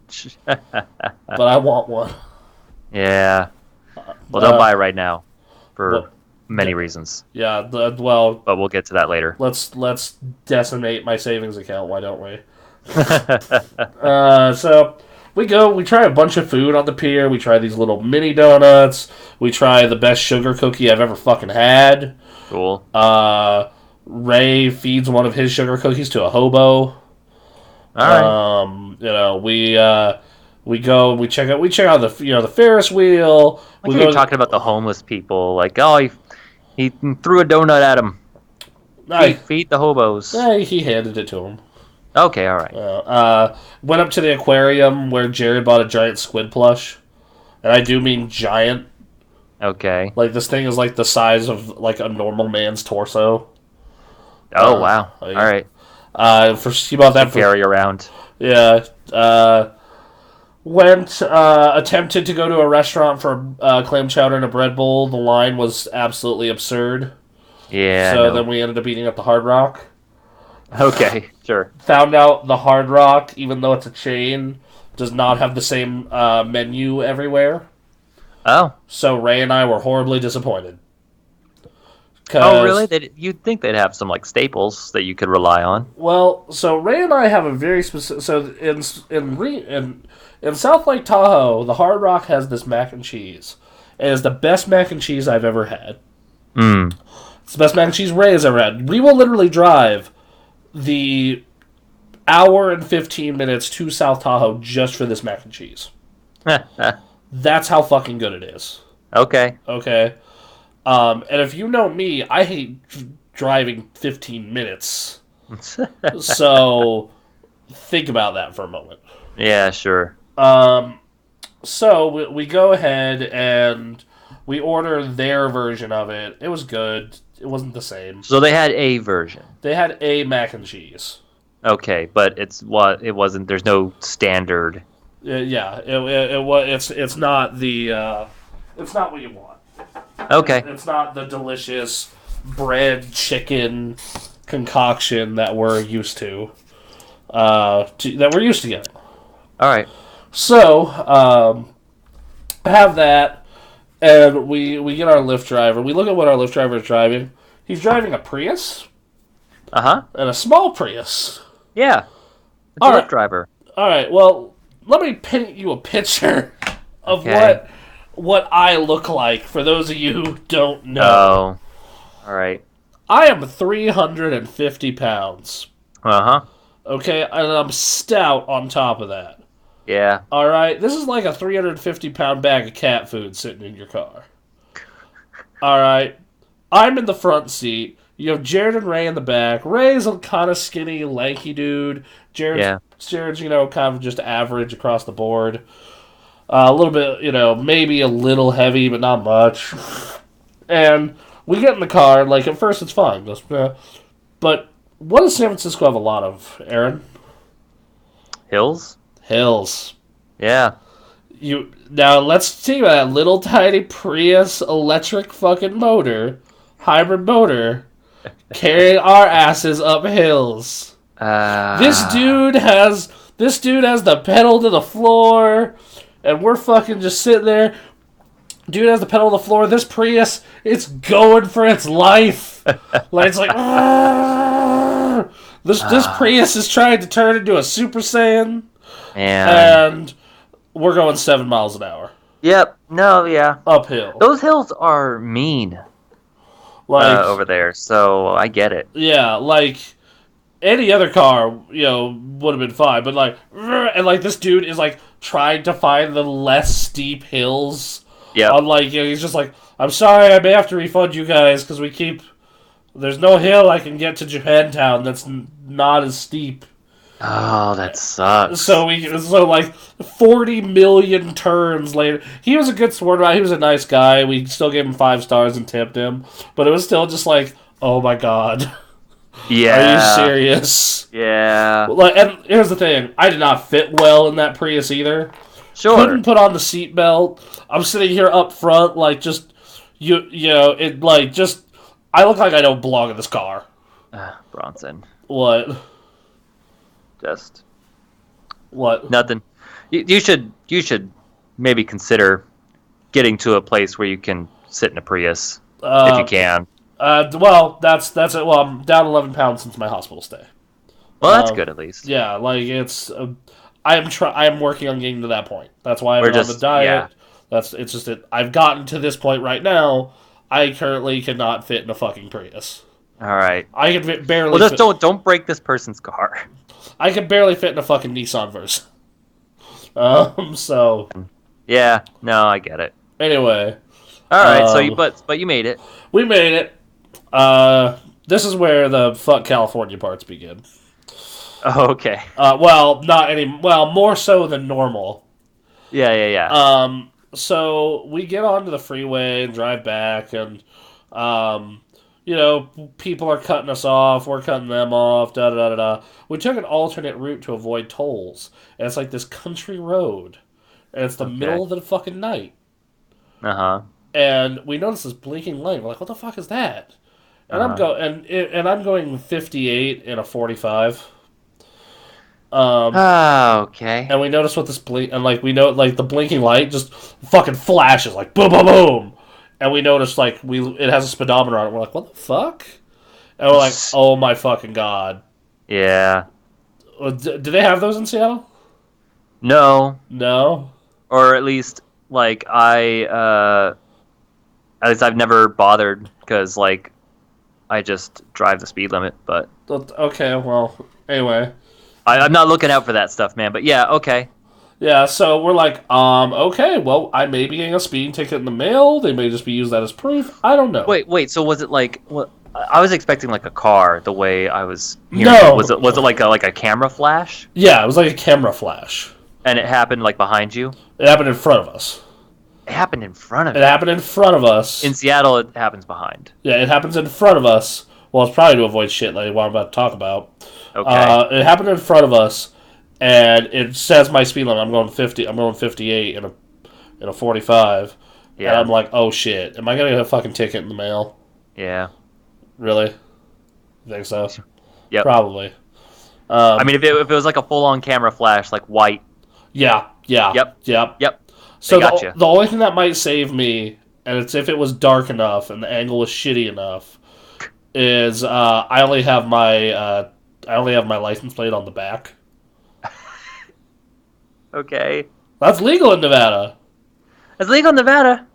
But I want one.
Yeah. Well, don't buy it right now for many reasons.
Yeah, but
we'll get to that later.
Let's decimate my savings account, why don't we? So we try a bunch of food on the pier. We try these little mini donuts. We try the best sugar cookie I've ever fucking had.
Cool.
Ray feeds one of his sugar cookies to a hobo.
All right.
We check out the Ferris wheel.
You're talking about the homeless people, like, oh, he threw a donut at him. Feed the hobos.
He handed it to him.
Okay, all right.
Went up to the aquarium where Jared bought a giant squid plush, and I do mean giant.
Okay.
Like, this thing is like the size of like a normal man's torso.
Oh wow! All right.
He bought that
to carry around.
Yeah. Attempted to go to a restaurant for clam chowder and a bread bowl. The line was absolutely absurd.
Yeah.
So then we ended up eating at the Hard Rock.
Okay, sure.
Found out the Hard Rock, even though it's a chain, does not have the same menu everywhere.
Oh.
So Ray and I were horribly disappointed.
Oh, really? You'd think they'd have some like staples that you could rely on.
Well, so Ray and I have a very specific. So in South Lake Tahoe, the Hard Rock has this mac and cheese. It is the best mac and cheese I've ever had. It's the best mac and cheese Ray has ever had. We will literally drive the hour and 15 minutes to South Tahoe just for this mac and cheese. That's how fucking good it is.
Okay.
And if you know me, I hate driving 15 minutes. So think about that for a moment.
Yeah, sure.
So we go ahead and we order their version of it. It was good. It wasn't the same.
So they had a version.
They had a mac and cheese.
Okay, but it wasn't. There's no standard.
Yeah, it's not the it's not what you want.
Okay.
It's not the delicious bread chicken concoction that we're used to. That we're used to getting.
All right.
So, have that, and we get our Lyft driver. We look at what our Lyft driver is driving. He's driving a Prius. And a small Prius.
Yeah. It's a Lyft driver.
All right. Well, let me paint you a picture of what I look like, for those of you who don't know.
Oh. All right.
I am 350 pounds. Okay, and I'm stout on top of that.
Yeah.
All right, this is like a 350-pound bag of cat food sitting in your car. All right, I'm in the front seat. You have Jared and Ray in the back. Ray's a kind of skinny, lanky dude. Jared's kind of just average across the board. A little bit, maybe a little heavy, but not much. And we get in the car, like, at first it's fine. But What does San Francisco have a lot of, Aaron?
Hills?
Hills.
Yeah.
Now let's see that little tiny Prius electric fucking motor, hybrid motor, carrying our asses up hills. This dude has the pedal to the floor, and we're fucking just sitting there. Dude has the pedal to the floor. This Prius, it's going for its life. Like it's like this Prius is trying to turn into a Super Saiyan, and we're going 7 miles an hour.
Yep. No. Yeah.
Uphill.
Those hills are mean.
Like
over there, so I get it.
Yeah, like any other car, would have been fine, but like, and like this dude is like trying to find the less steep hills.
Yeah.
On like, he's just like, I'm sorry, I may have to refund you guys because there's no hill I can get to Japantown that's not as steep.
Oh, that sucks.
So like 40 million turns later, he was a good sport about. He was a nice guy. We still gave him 5 stars and tipped him, but it was still just like, oh my god,
yeah,
are you serious?
Yeah.
Like, and here's the thing: I did not fit well in that Prius either.
Sure.
Couldn't put on the seatbelt. I'm sitting here up front, like just it like just. I look like I don't belong in this car.
Bronson.
What?
Just
what?
Nothing. You should maybe consider getting to a place where you can sit in a Prius if you can.
Well, that's it. Well, I'm down 11 pounds since my hospital stay.
Well, that's good at least.
Yeah, like it's. I'm working on getting to that point. That's why I'm on the diet. Yeah. It's just that I've gotten to this point right now. I currently cannot fit in a fucking Prius.
All right.
I can barely.
Well, just don't break this person's car.
I can barely fit in a fucking Nissan Versa. So.
Yeah. No, I get it.
Anyway.
All right. So you made it.
We made it. This is where the fuck California parts begin.
Oh, okay.
Well, not any. Well, more so than normal.
Yeah.
So we get onto the freeway and drive back, and people are cutting us off. We're cutting them off. Da da da da. We took an alternate route to avoid tolls, and it's like this country road, and it's the middle of the fucking night. And we notice this blinking light. We're like, "What the fuck is that?" And I'm going 58 in a 45.
Okay.
And we notice what this blink, and like we know, like the blinking light just fucking flashes, like boom, boom, boom. And we notice like it has a speedometer on it. We're like, what the fuck? And we're like, oh my fucking god.
Yeah.
Do they have those in Seattle?
No.
No.
Or at least like at least I've never bothered because like I just drive the speed limit. But
okay, well, anyway.
I'm not looking out for that stuff, man. But yeah, okay.
Yeah, so we're like, okay, well, I may be getting a speeding ticket in the mail. They may just be used that as proof. I don't know.
Wait. So was it like? Well, I was expecting like a car. The way I was hearing
No.
Was it like a camera flash?
Yeah, it was like a camera flash.
And it happened like behind you.
It happened in front of us.
It happened in front of.
It happened in front of us.
In Seattle, it happens behind.
Yeah, it happens in front of us. Well, it's probably to avoid shit like what I'm about to talk about.
Okay.
It happened in front of us, and it says my speed limit. I'm going 50. I'm going 58 in a 45. Yeah. And I'm like, oh shit, am I gonna get a fucking ticket in the mail?
Yeah.
Really? You think so?
Yep.
Probably.
I mean, if it was like a full-on camera flash, like white.
Yeah.
Yep.
So the only thing that might save me, and it's if it was dark enough and the angle was shitty enough, is I only have my license plate on the back.
Okay.
That's legal in Nevada.
It's legal in Nevada.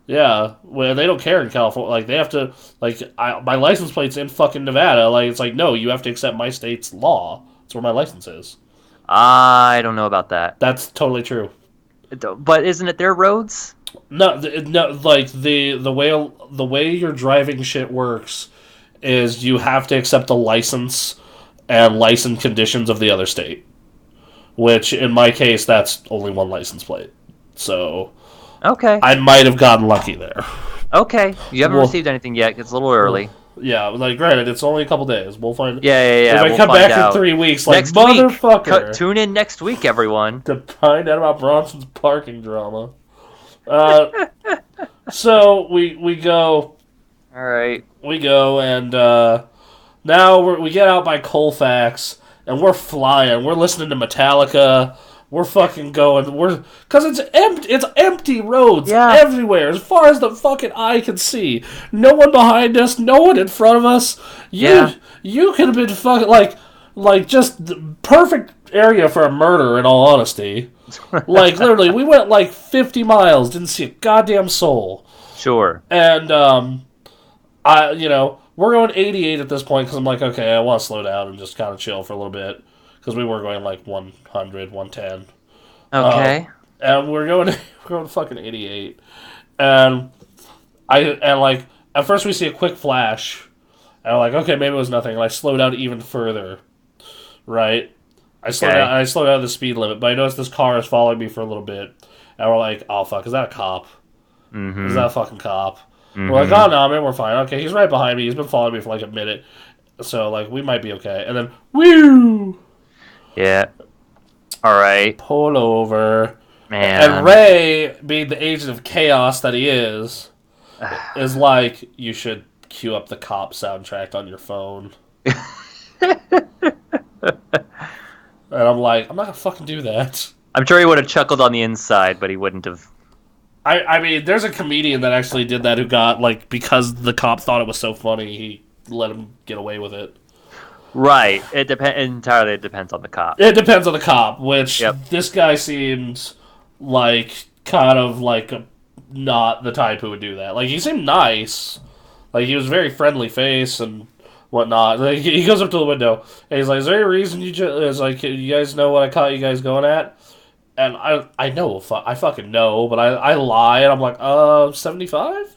Yeah, well, they don't care in California. Like they have to, my license plate's in fucking Nevada. Like it's like no, you have to accept my state's law. That's where my license is.
I don't know about that.
That's totally true.
But isn't it their roads?
No. Like the way your driving shit works is you have to accept the license and license conditions of the other state. Which in my case, that's only one license plate. So.
Okay.
I might have gotten lucky there.
Okay. You haven't received anything yet. It's a little early.
Yeah, like, granted, it's only a couple days. We'll find...
Yeah.
If I
we'll
come back
out.
in 3 weeks, like,
next
motherfucker.
Week. Tune in next week, everyone.
To find out about Bronson's parking drama. So, we go...
All right.
We go, and now we get out by Colfax, and we're flying. We're listening to Metallica. We're fucking going. Because it's empty roads everywhere, as far as the fucking eye can see. No one behind us, no one in front of us. You could have been fucking, like just the perfect area for a murder, in all honesty. Like, literally, we went like 50 miles, didn't see a goddamn soul.
Sure.
And, we're going 88 at this point because I'm like, okay, I want to slow down and just kind of chill for a little bit because we were going like 100, 110.
Okay.
And we're going fucking 88, and at first we see a quick flash, and I'm like, okay, maybe it was nothing. And I slow down even further, right? I slow down the speed limit, but I notice this car is following me for a little bit, and we're like, oh fuck, is that a cop?
Mm-hmm.
Is that a fucking cop? Mm-hmm. We're like, oh no, man, we're fine. Okay, he's right behind me. He's been following me for like a minute, so like we might be okay. And then, woo!
Yeah. All right.
Pull over.
Man.
And Ray, being the agent of chaos that he is like, you should cue up the cop soundtrack on your phone. And I'm like, I'm not gonna fucking do that.
I'm sure he would have chuckled on the inside, but he wouldn't have.
I mean, there's a comedian that actually did that who got, like, because the cop thought it was so funny, he let him get away with it.
Right. Entirely depends on the cop.
It depends on the cop, which this guy seems like kind of like not the type who would do that. Like, he seemed nice. Like, he was very friendly face and whatnot. Like, he goes up to the window and he's like, is there any reason you guys know what I caught you guys going at? And I know, I fucking know, but I lie, and I'm like, 75?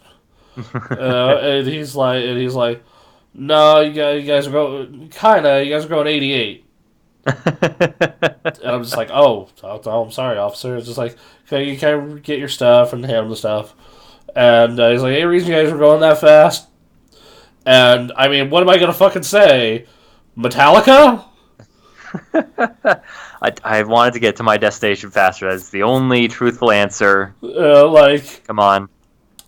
And he's like, no, you guys are going, you guys are going 88. And I'm just like, oh, I'm sorry, officer. It's just like, okay, you can get your stuff and hand him the stuff. And he's like, any reason you guys were going that fast? And, I mean, what am I going to fucking say? Metallica?
I wanted to get to my destination faster. That's the only truthful answer. Come on.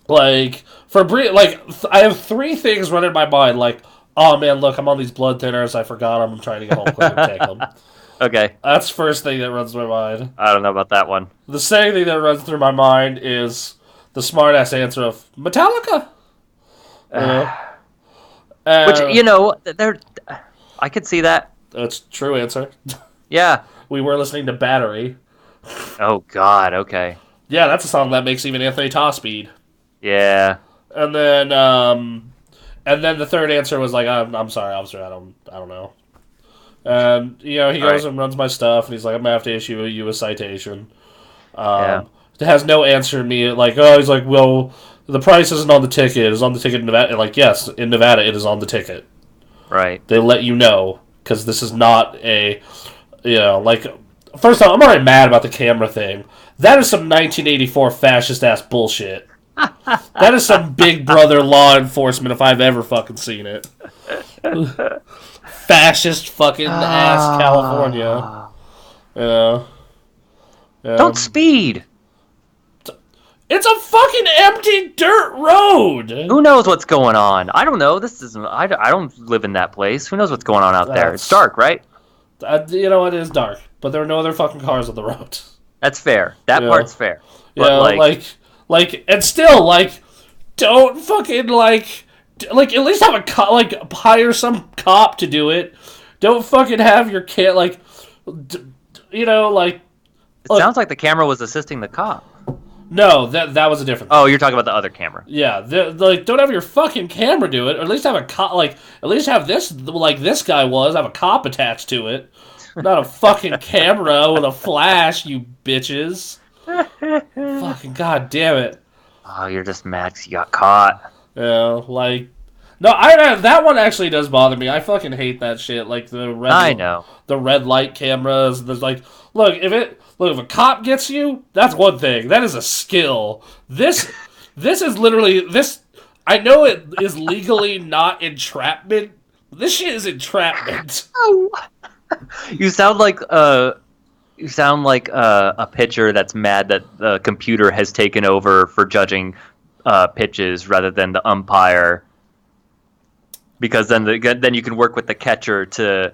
Like, I have three things running in my mind. Like, oh man, look, I'm on these blood thinners. I forgot I'm trying to get home quick and take them.
Okay.
That's the first thing that runs through my mind.
I don't know about that one.
The second thing that runs through my mind is the smart-ass answer of Metallica.
Which, I could see that.
That's a true answer.
Yeah.
We were listening to Battery.
Oh, God, okay.
Yeah, that's a song that makes even Anthony Toss speed.
Yeah.
And then the third answer was like, I'm sorry, officer, I don't know. And, he goes and runs my stuff, and he's like, I'm going to have to issue you a citation. It has no answer in me. Like, he's like, well, the price isn't on the ticket. It's on the ticket in Nevada. And like, yes, in Nevada, it is on the ticket.
Right.
They let you know, because this is not a, first off, I'm already mad about the camera thing. That is some 1984 fascist-ass bullshit. That is some Big Brother law enforcement if I've ever fucking seen it. Fascist fucking ass California. Yeah.
Don't speed!
It's a fucking empty dirt road!
Who knows what's going on? I don't know. I don't live in that place. Who knows what's going on out there? It's dark, right?
It is dark. But there are no other fucking cars on the road.
That's fair. That part's fair.
But and still, don't fucking, at least have a cop, hire some cop to do it. Don't fucking have your kid,
It sounds like the camera was assisting the cop.
No, that was a different thing.
Oh, you're talking about the other camera.
Yeah, don't have your fucking camera do it, or at least have a cop, at least have this, this guy have a cop attached to it. Not a fucking camera with a flash, you bitches. Fucking goddamn it.
Oh, you're just mad 'cause you got caught.
Yeah, no, that one actually does bother me. I fucking hate that shit. The red light cameras. There's look, if a cop gets you, that's one thing. That is a skill. This is literally this. I know it is legally not entrapment. This shit is entrapment.
You sound like a pitcher that's mad that the computer has taken over for judging pitches rather than the umpire. Because then you can work with the catcher to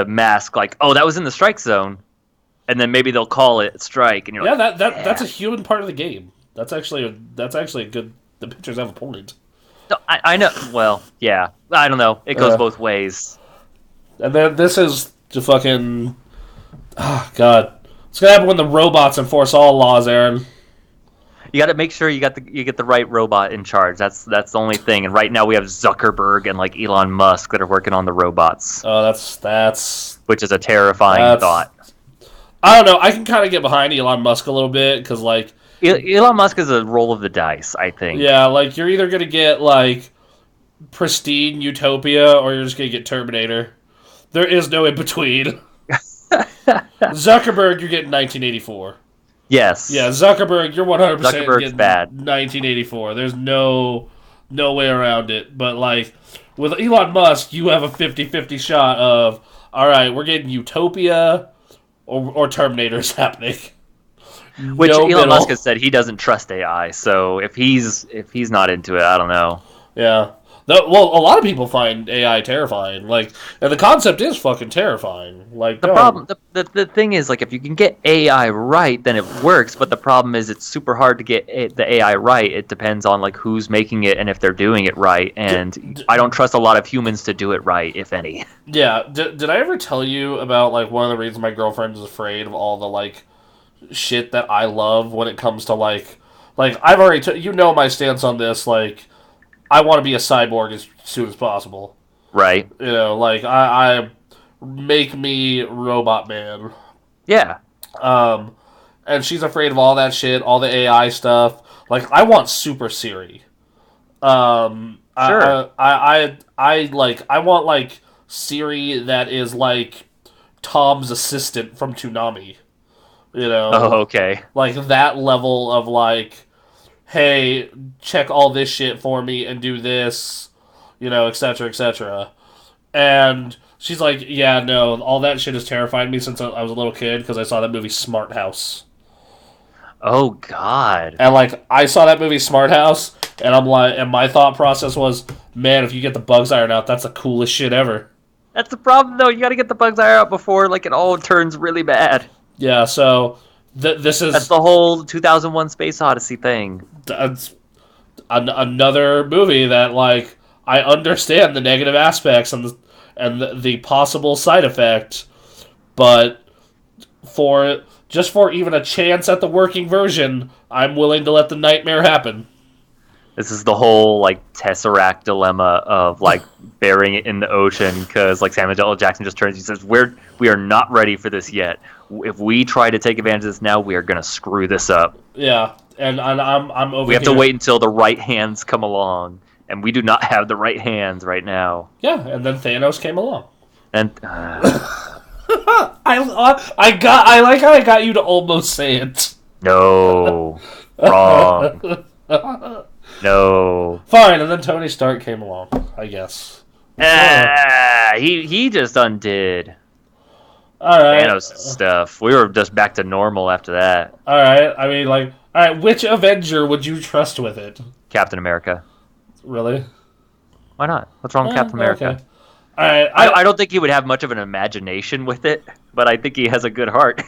mask like, oh, that was in the strike zone, and then maybe they'll call it strike, and you're like,
that's a human part of the game. That's actually a good. The pitchers have a point.
No, I know. Well, yeah, I don't know. It goes both ways.
And then this is the fucking. Oh God, it's gonna happen when the robots enforce all laws, Aaron.
You got to make sure you get the right robot in charge. That's the only thing. And right now we have Zuckerberg and like Elon Musk that are working on the robots.
Oh, that's
which is a terrifying thought.
I don't know. I can kind of get behind Elon Musk a little bit because like
Elon Musk is a roll of the dice, I think.
Yeah, like you're either gonna get like pristine utopia or you're just gonna get Terminator. There is no in between. Zuckerberg, you're getting 1984.
Yes.
Yeah, Zuckerberg, you're 100%
Zuckerberg's bad.
1984. There's no way around it. But, like, with Elon Musk, you have a 50-50 shot of, all right, we're getting Utopia or Terminator's happening.
Which Elon Musk has said he doesn't trust AI, so if he's not into it, I don't know.
Yeah. Well, a lot of people find AI terrifying. Like, and the concept is fucking terrifying. Like
the thing is, like, if you can get AI right, then it works. But the problem is, it's super hard to get the AI right. It depends on like who's making it and if they're doing it right. And I don't trust a lot of humans to do it right, if any.
Yeah. Did I ever tell you about like one of the reasons my girlfriend is afraid of all the like shit that I love when it comes to like I've already you know my stance on this, like. I want to be a cyborg as soon as possible.
Right.
You know, like, I make me Robot Man.
Yeah.
And she's afraid of all that shit, all the AI stuff. Like, I want Super Siri.
Sure.
I want, like, Siri that is, like, Tom's assistant from Toonami. You know?
Oh, okay.
Like, that level of, like... hey, check all this shit for me and do this, you know, etc., etc. And she's like, yeah, no, all that shit has terrified me since I was a little kid because I saw that movie Smart House.
Oh, God.
And, like, I saw that movie Smart House, and I'm like, and my thought process was, man, if you get the bugs iron out, that's the coolest shit ever.
That's the problem, though. You gotta get the bugs iron out before, like, it all turns really bad.
Yeah, so... That's
the whole 2001 Space Odyssey thing.
That's another movie that, like, I understand the negative aspects and the possible side effect, but for even a chance at the working version, I'm willing to let the nightmare happen.
This is the whole, like, Tesseract dilemma of, like, burying it in the ocean, because, like, Samuel L. Jackson just turns and says, we are not ready for this yet. If we try to take advantage of this now, we are going to screw this up.
Yeah, and I'm over.
We have to wait until the right hands come along, and we do not have the right hands right now.
Yeah, and then Thanos came along.
And
I like how I got you to almost say it.
No, wrong. No.
Fine, and then Tony Stark came along, I guess.
He just undid.
All right.
Thanos stuff. We were just back to normal after that.
All right. I mean, like, all right. Which Avenger would you trust with it?
Captain America.
Really?
Why not? What's wrong with Captain America?
Okay. All right.
I don't think he would have much of an imagination with it, but I think he has a good heart.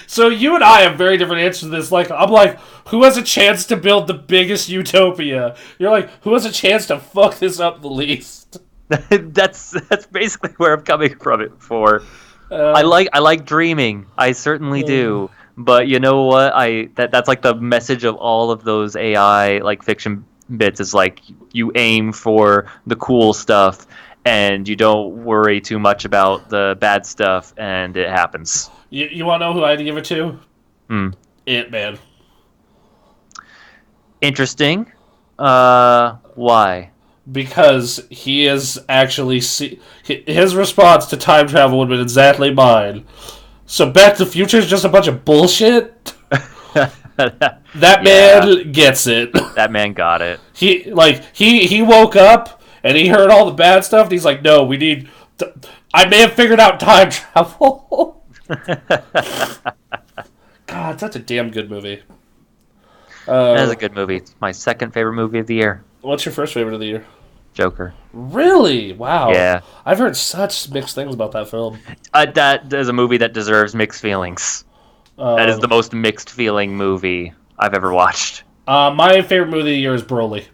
So you and I have very different answers to this. Like, I'm like, who has a chance to build the biggest utopia? You're like, who has a chance to fuck this up the least?
That's basically where I'm coming from it for. I like dreaming. I certainly do. But you know what? That's like the message of all of those AI like fiction bits is like you aim for the cool stuff and you don't worry too much about the bad stuff and it happens.
You want to know who I had to give it to? Ant-Man.
Interesting. Why?
Because he is actually... his response to time travel would have been exactly mine. So Back to the Future is just a bunch of bullshit? That man gets it.
That man got it.
He woke up and he heard all the bad stuff. And he's like, no, we need. I may have figured out time travel. God, that's a damn good movie.
That is a good movie. It's my second favorite movie of the year.
What's your first favorite of the year?
Joker.
Really? Wow.
Yeah.
I've heard such mixed things about that film.
That is a movie that deserves mixed feelings. That is the most mixed feeling movie I've ever watched.
My favorite movie of the year is Broly.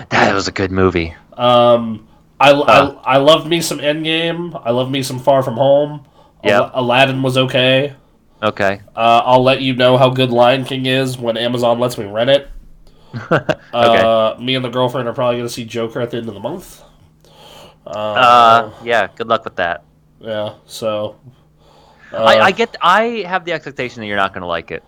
That was a good movie.
I loved me some Endgame. I loved me some Far From Home.
Yep.
Aladdin was okay.
Okay.
I'll let you know how good Lion King is when Amazon lets me rent it.
Okay.
Me and the girlfriend are probably going to see Joker at the end of the month.
Yeah, good luck with that.
Yeah, so...
I have the expectation that you're not going to like it.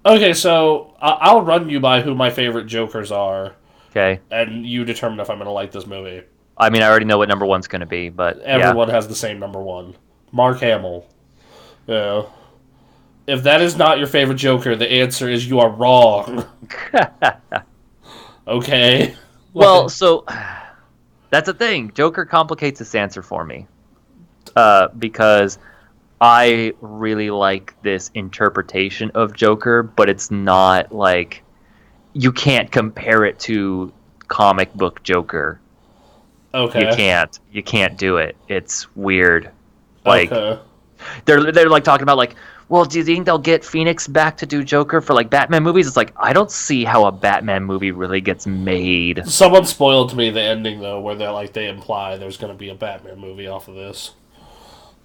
Okay, so I'll run you by who my favorite Jokers are.
Okay.
And you determine if I'm going to like this movie.
I mean, I already know what number one's going to be, but
everyone has the same number one. Mark Hamill. Yeah. If that is not your favorite Joker, the answer is you are wrong. Okay.
Well, so that's the thing. Joker complicates this answer for me. Because I really like this interpretation of Joker, but it's not like you can't compare it to comic book Joker.
Okay.
You can't do it. It's weird. Like
okay.
they're like talking about like, well, do you think they'll get Phoenix back to do Joker for like Batman movies? It's like I don't see how a Batman movie really gets made.
Someone spoiled to me the ending though, where they imply there's going to be a Batman movie off of this.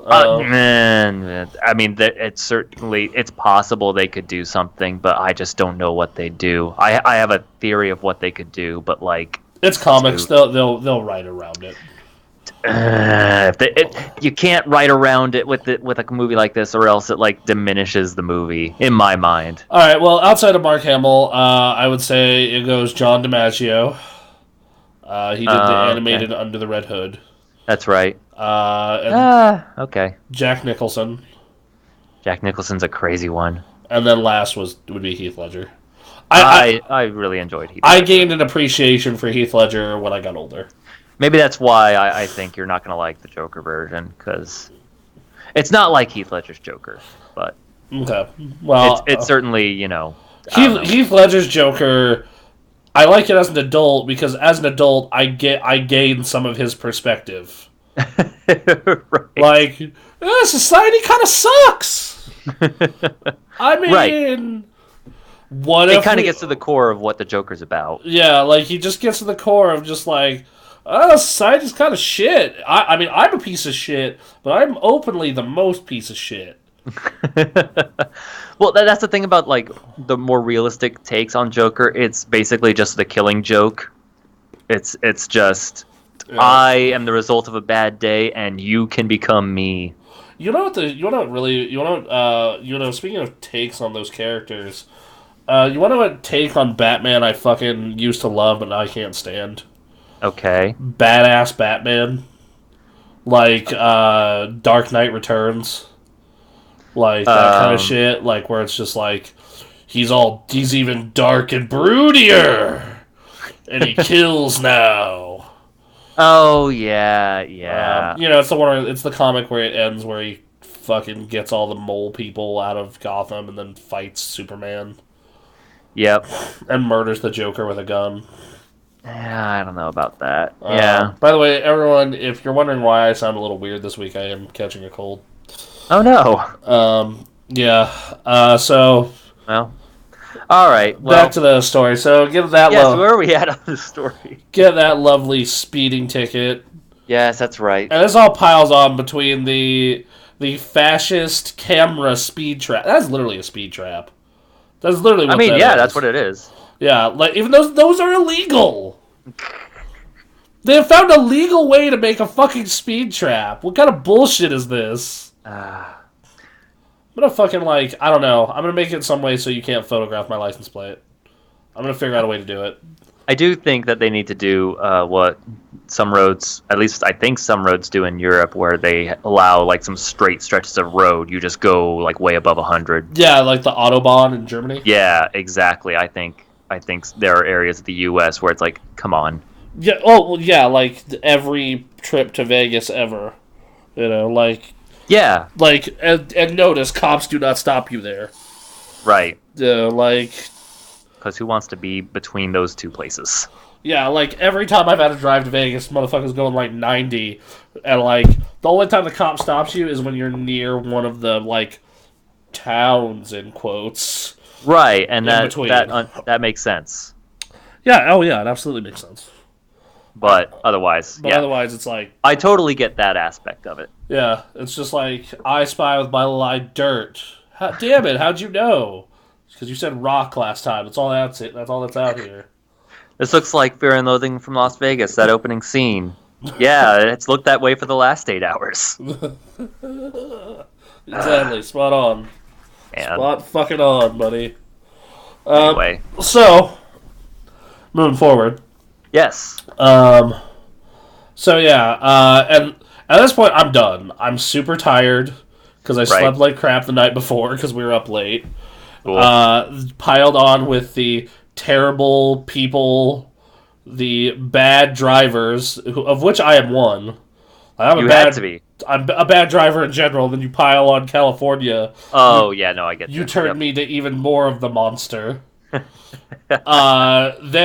Man, I mean, it's possible they could do something, but I just don't know what they do. I have a theory of what they could do, but like
it's comics, they'll write around it.
You can't write around it with a movie like this, or else it like diminishes the movie in my mind.
All right, well, outside of Mark Hamill, I would say it goes John DiMaggio. He did the animated Under the Red Hood.
That's right. Okay.
Jack Nicholson.
Jack Nicholson's a crazy one.
And then last would be Heath Ledger.
I really enjoyed Heath Ledger.
I gained an appreciation for Heath Ledger when I got older.
Maybe that's why I think you're not going to like the Joker version, because it's not like Heath Ledger's Joker, but
okay. Well,
it's certainly,
Heath Ledger's Joker, I like it as an adult, because as an adult, I gain some of his perspective.
Right.
Like, society kind of sucks. I mean,
right.
What
it
if
kind of gets to the core of what the Joker's about.
Yeah, like he just gets to the core of just like, society's kind of shit. I mean, I'm a piece of shit, but I'm openly the most piece of shit.
Well, that's the thing about like the more realistic takes on Joker. It's basically just the Killing Joke. It's just I am the result of a bad day, and you can become me.
Speaking of takes on those characters, you want to know what take on Batman I fucking used to love but I can't stand?
Okay.
Badass Batman. Like, Dark Knight Returns. Like, that kind of shit. Like, where it's just like, he's even dark and broodier! And he kills now.
Oh, yeah.
It's the comic where it ends where he fucking gets all the mole people out of Gotham and then fights Superman.
Yep.
And murders the Joker with a gun.
Yeah, I don't know about that. Yeah.
By the way, everyone, if you're wondering why I sound a little weird this week, I am catching a cold.
Oh, no.
Yeah. So...
Well... All right. Well,
back to the story. So get that.
Yes, where are we at on the story?
Get that lovely speeding ticket.
Yes, that's right.
And this all piles on between the fascist camera speed trap. That's literally a speed trap. That's literally what that is.
That's what it is.
Yeah, like even those are illegal. They have found a legal way to make a fucking speed trap. What kind of bullshit is this? I'm gonna fucking I don't know. I'm gonna make it some way so you can't photograph my license plate. I'm gonna figure out a way to do it.
I do think that they need to do what some roads, at least I think some roads do in Europe, where they allow like some straight stretches of road. You just go like way above 100.
Yeah, like the Autobahn in Germany.
Yeah, exactly. I think there are areas of the U.S. where it's like, come on.
Yeah. Oh, well, yeah. Like every trip to Vegas ever. Like
Yeah,
and notice cops do not stop you there.
right.
Like.
Because who wants to be between those two places?
Yeah, like every time I've had to drive to Vegas, motherfuckers going like 90, and like the only time the cop stops you is when you're near one of the like towns in quotes.
Right, and
between.
that makes sense.
Yeah, oh yeah, it absolutely makes sense.
But otherwise,
But otherwise, it's like
I totally get that aspect of it.
yeah, it's just like I spy with my little eye dirt. Damn it! How'd you know? Because you said rock last time. That's all that's it. That's all that's out here.
This looks like Fear and Loathing from Las Vegas, that opening scene. Yeah, it's looked that way for the last 8 hours.
Exactly. Spot on.
Man.
Spot fucking on, buddy.
Anyway.
So, moving forward.
Yes.
So yeah, and at this point, I'm done. I'm super tired because I slept like crap the night before because we were up late.
Cool.
Piled on with the terrible people, the bad drivers, of which I am one.
Had to be.
I'm a bad driver in general. Then you pile on California.
Oh yeah, no, I get.
You turn me to even more of the monster. Then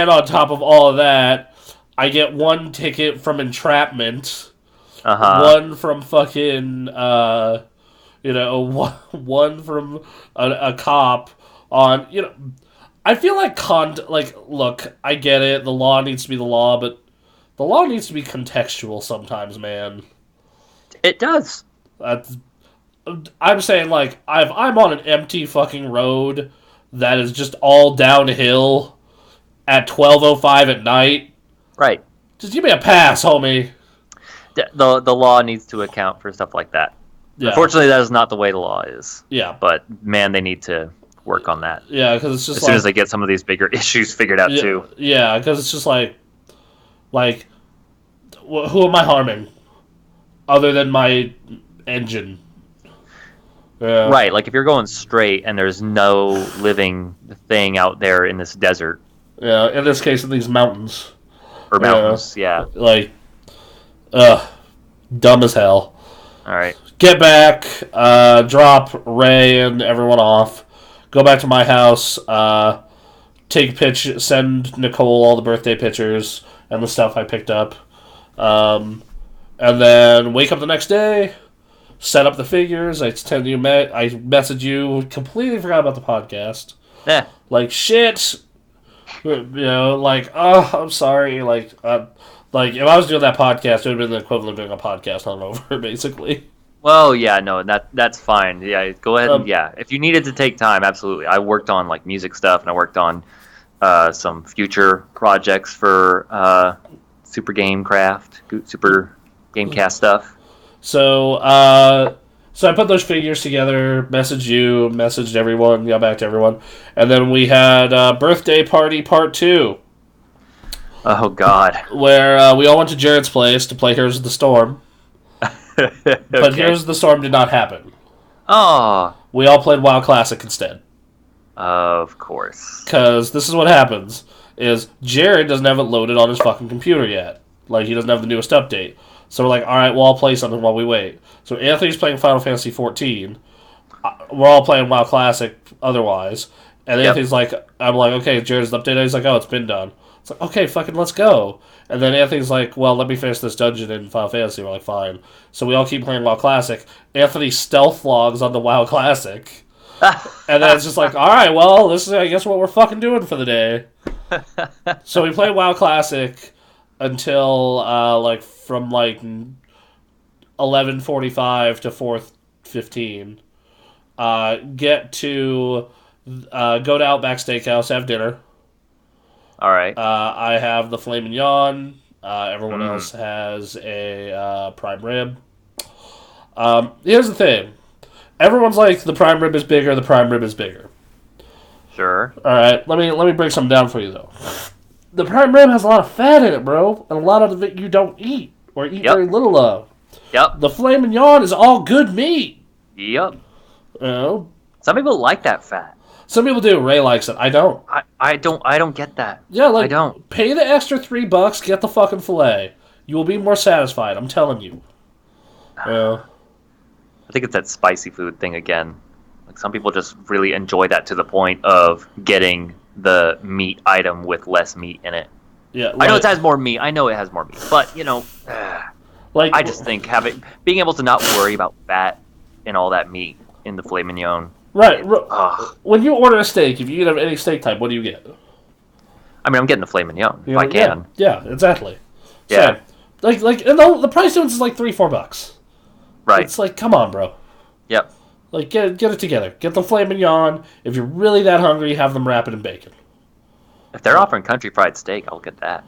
on top of all of that, I get one ticket from entrapment. One from fucking. One from a cop on, I feel like look, I get it, the law needs to be the law, but the law needs to be contextual sometimes, man.
It does.
I'm saying, like, I'm on an empty fucking road that is just all downhill at 12:05 at night.
Right.
Just give me a pass, homie.
The law needs to account for stuff like that. Yeah. Unfortunately, that is not the way the law is.
Yeah.
But, man, they need to work on that.
Yeah, because it's just
as soon as they get some of these bigger issues figured out, too.
Yeah, because it's just like, who am I harming? Other than my engine. Yeah.
Right, like if you're going straight and there's no living thing out there in this desert.
Yeah, in this case, in these mountains.
Or mountains, yeah.
Like, dumb as hell.
Alright.
Get back, drop Ray and everyone off, go back to my house, send Nicole all the birthday pictures and the stuff I picked up, and then wake up the next day, set up the figures, I message you, completely forgot about the podcast.
Yeah.
Like, shit, I'm sorry, like, if I was doing that podcast, it would have been the equivalent of doing a podcast hungover, basically.
Well, yeah, no, that's fine. Yeah, go ahead and, if you needed to take time, absolutely. I worked on, like, music stuff, and I worked on some future projects for Super Gamecast stuff.
So I put those figures together, messaged everyone, got back to everyone, and then we had Birthday Party Part 2.
Oh, God.
Where we all went to Jared's place to play Heroes of the Storm.
Okay.
But Heroes of the Storm did not happen.
Oh.
We all played WoW Classic instead.
Of course.
Because this is what happens, is Jared doesn't have it loaded on his fucking computer yet. Like, he doesn't have the newest update. So we're like, alright, well, I'll play something while we wait. So Anthony's playing Final Fantasy XIV. We're all playing WoW Classic otherwise. And Anthony's like, I'm like, okay, Jared's updated. He's like, oh, it's been done. It's like, okay, fucking let's go. And then Anthony's like, well, let me finish this dungeon in Final Fantasy. We're like, fine. So we all keep playing WoW Classic. Anthony stealth logs on the WoW Classic. And then it's just like, alright, well, this is, I guess, what we're fucking doing for the day. So we play WoW Classic until, from 11:45 to 4:15. Get to, go to Outback Steakhouse, have dinner.
All right.
I have the filet mignon. Everyone else has a prime rib. Here's the thing. Everyone's like, the prime rib is bigger, the prime rib is bigger.
Sure.
Alright, let me break something down for you, though. the prime rib has a lot of fat in it, bro, and a lot of it you don't eat or eat very little of.
Yep.
The filet mignon is all good meat.
Yep.
You know?
Some people like that fat.
Some people do. Ray likes it. I don't.
I don't get that.
Yeah, like,
I don't.
Pay the extra $3, get the fucking filet. You will be more satisfied, I'm telling you.
I think it's that spicy food thing again. Like, some people just really enjoy that to the point of getting the meat item with less meat in it.
Yeah,
I know it has more meat. I know it has more meat, but
like
I just think being able to not worry about fat and all that meat in the filet mignon.
Right. When you order a steak, if you get any steak type, what do you get?
I mean, I'm getting the filet mignon if I can.
Yeah, exactly.
Yeah.
So, and the price difference is like $3-4.
Right.
It's like, come on, bro.
Yep.
Like, get it together. Get the filet mignon. If you're really that hungry, have them wrap it in bacon.
If they're offering country fried steak, I'll get that.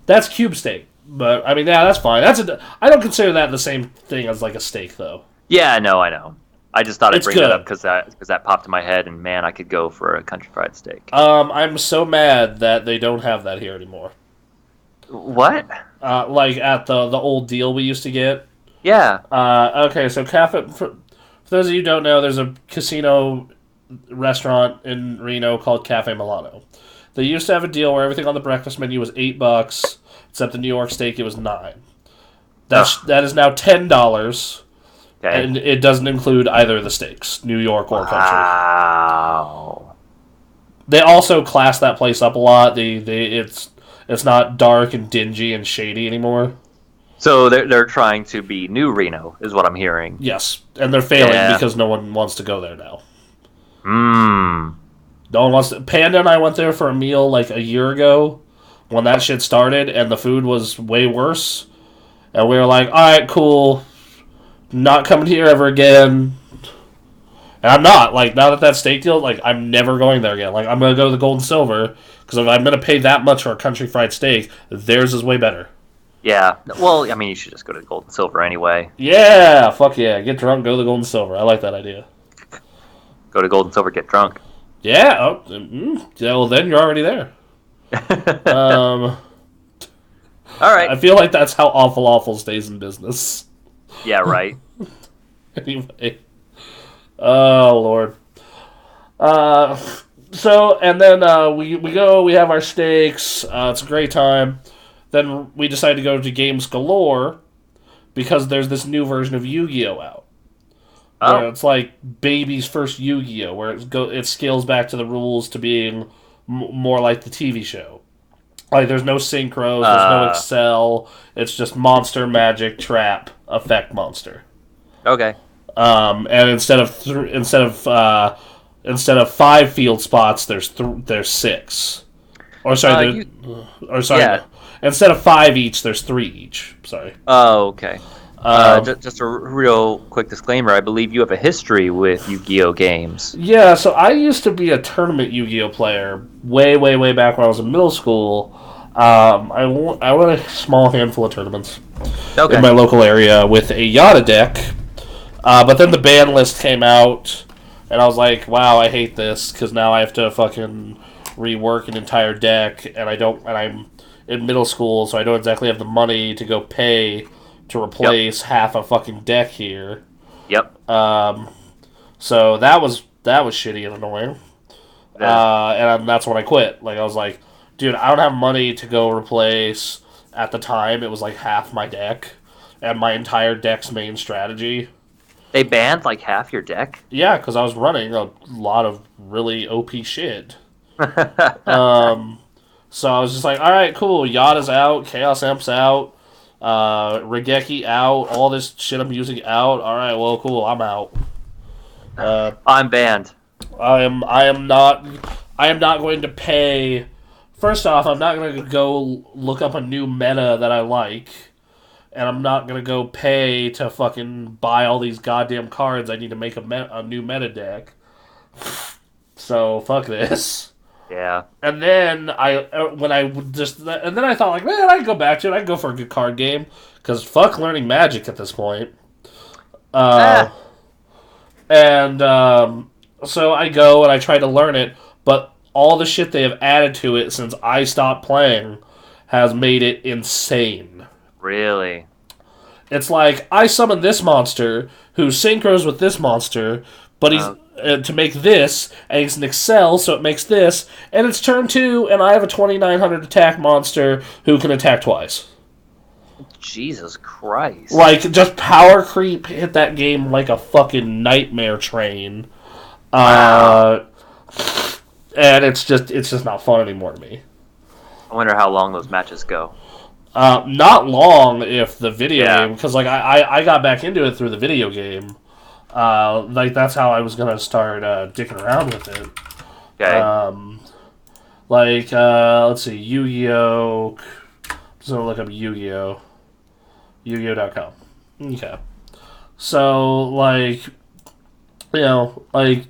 That's cube steak. But, I mean, yeah, that's fine. I don't consider that the same thing as, like, a steak, though.
Yeah, no, I know. I just thought I'd bring
good.
that up because that popped in my head, and man, I could go for a country fried steak.
I'm so mad that they don't have that here anymore.
What?
Like, at the old deal we used to get.
Yeah.
Okay, so for those of you who don't know, there's a casino restaurant in Reno called Cafe Milano. They used to have a deal where everything on the breakfast menu was $8, except the New York steak, it was $9. That is now $10,
Okay.
and it doesn't include either of the steaks, New York or country.
Wow.
They also class that place up a lot. It's not dark and dingy and shady anymore.
So they're trying to be new Reno, is what I'm hearing.
Yes, and they're failing because no one wants to go there now. No one wants to. Panda and I went there for a meal like a year ago when that shit started, and the food was way worse. And we were like, all right, cool. Not coming here ever again. And I'm not. Like, now that steak deal, like, I'm never going there again. Like, I'm going to go to the Gold and Silver, because if I'm going to pay that much for a country fried steak, theirs is way better.
Yeah. Well, I mean, you should just go to the Gold and Silver anyway.
Yeah, fuck yeah. Get drunk, go to the Gold and Silver. I like that idea.
Go to Gold and Silver, get drunk.
Yeah. Yeah, well, then you're already there.
All right.
I feel like that's how Awful stays in business.
Yeah, right.
Anyway. Oh, Lord. So, and then we go, we have our steaks. It's a great time. Then we decide to go to Games Galore because there's this new version of Yu-Gi-Oh! Out. Where it's like baby's first Yu-Gi-Oh! Where it scales back to the rules to being more like the TV show. Like, there's no synchros, there's no Excel. It's just monster, magic, trap, effect monster.
Okay.
And instead of 5 field spots, there's 6. Or sorry,
yeah.
Instead of 5 each, there's 3 each. Sorry.
Oh, okay. Just a real quick disclaimer. I believe you have a history with Yu-Gi-Oh games.
Yeah, so I used to be a tournament Yu-Gi-Oh player way, way, way back when I was in middle school. I won a small handful of tournaments in my local area with a Yada deck. But then the ban list came out, and I was like, wow, I hate this, because now I have to fucking rework an entire deck, and I'm in middle school, so I don't exactly have the money to go pay to replace half a fucking deck here.
Yep.
So that was shitty and annoying. And that's when I quit. Like, I was like, dude, I don't have money to go replace. At the time, it was like half my deck and my entire deck's main strategy.
They banned like half your deck?
Yeah, because I was running a lot of really OP shit. So I was just like, all right, cool. Yada's out. Chaos Imp's out. Regeki out. All this shit I'm using out. All right, well, cool. I'm out.
I'm banned.
I am not going to pay. First off, I'm not going to go look up a new meta that I like, and I'm not going to go pay to fucking buy all these goddamn cards I need to make a new meta deck. So fuck this.
Yeah.
And then I thought, like, man, I can go back to it. I can go for a good card game, because fuck learning Magic at this point. And so I go and I try to learn it, but all the shit they have added to it since I stopped playing has made it insane.
Really?
It's like, I summon this monster, who synchros with this monster, but he's to make this, and he's an Excel, so it makes this, and it's turn 2, and I have a 2900 attack monster who can attack twice.
Jesus Christ.
Like, just power creep hit that game like a fucking nightmare train.
Wow.
And it's just not fun anymore to me.
I wonder how long those matches go.
Not long if the video game, because like I got back into it through the video game. Like that's how I was gonna start dicking around with it.
Okay.
Let's see, Yu-Gi-Oh. Just gonna look up Yu-Gi-Oh. Yu-Gi-Oh.com. Okay. So like, you know, like.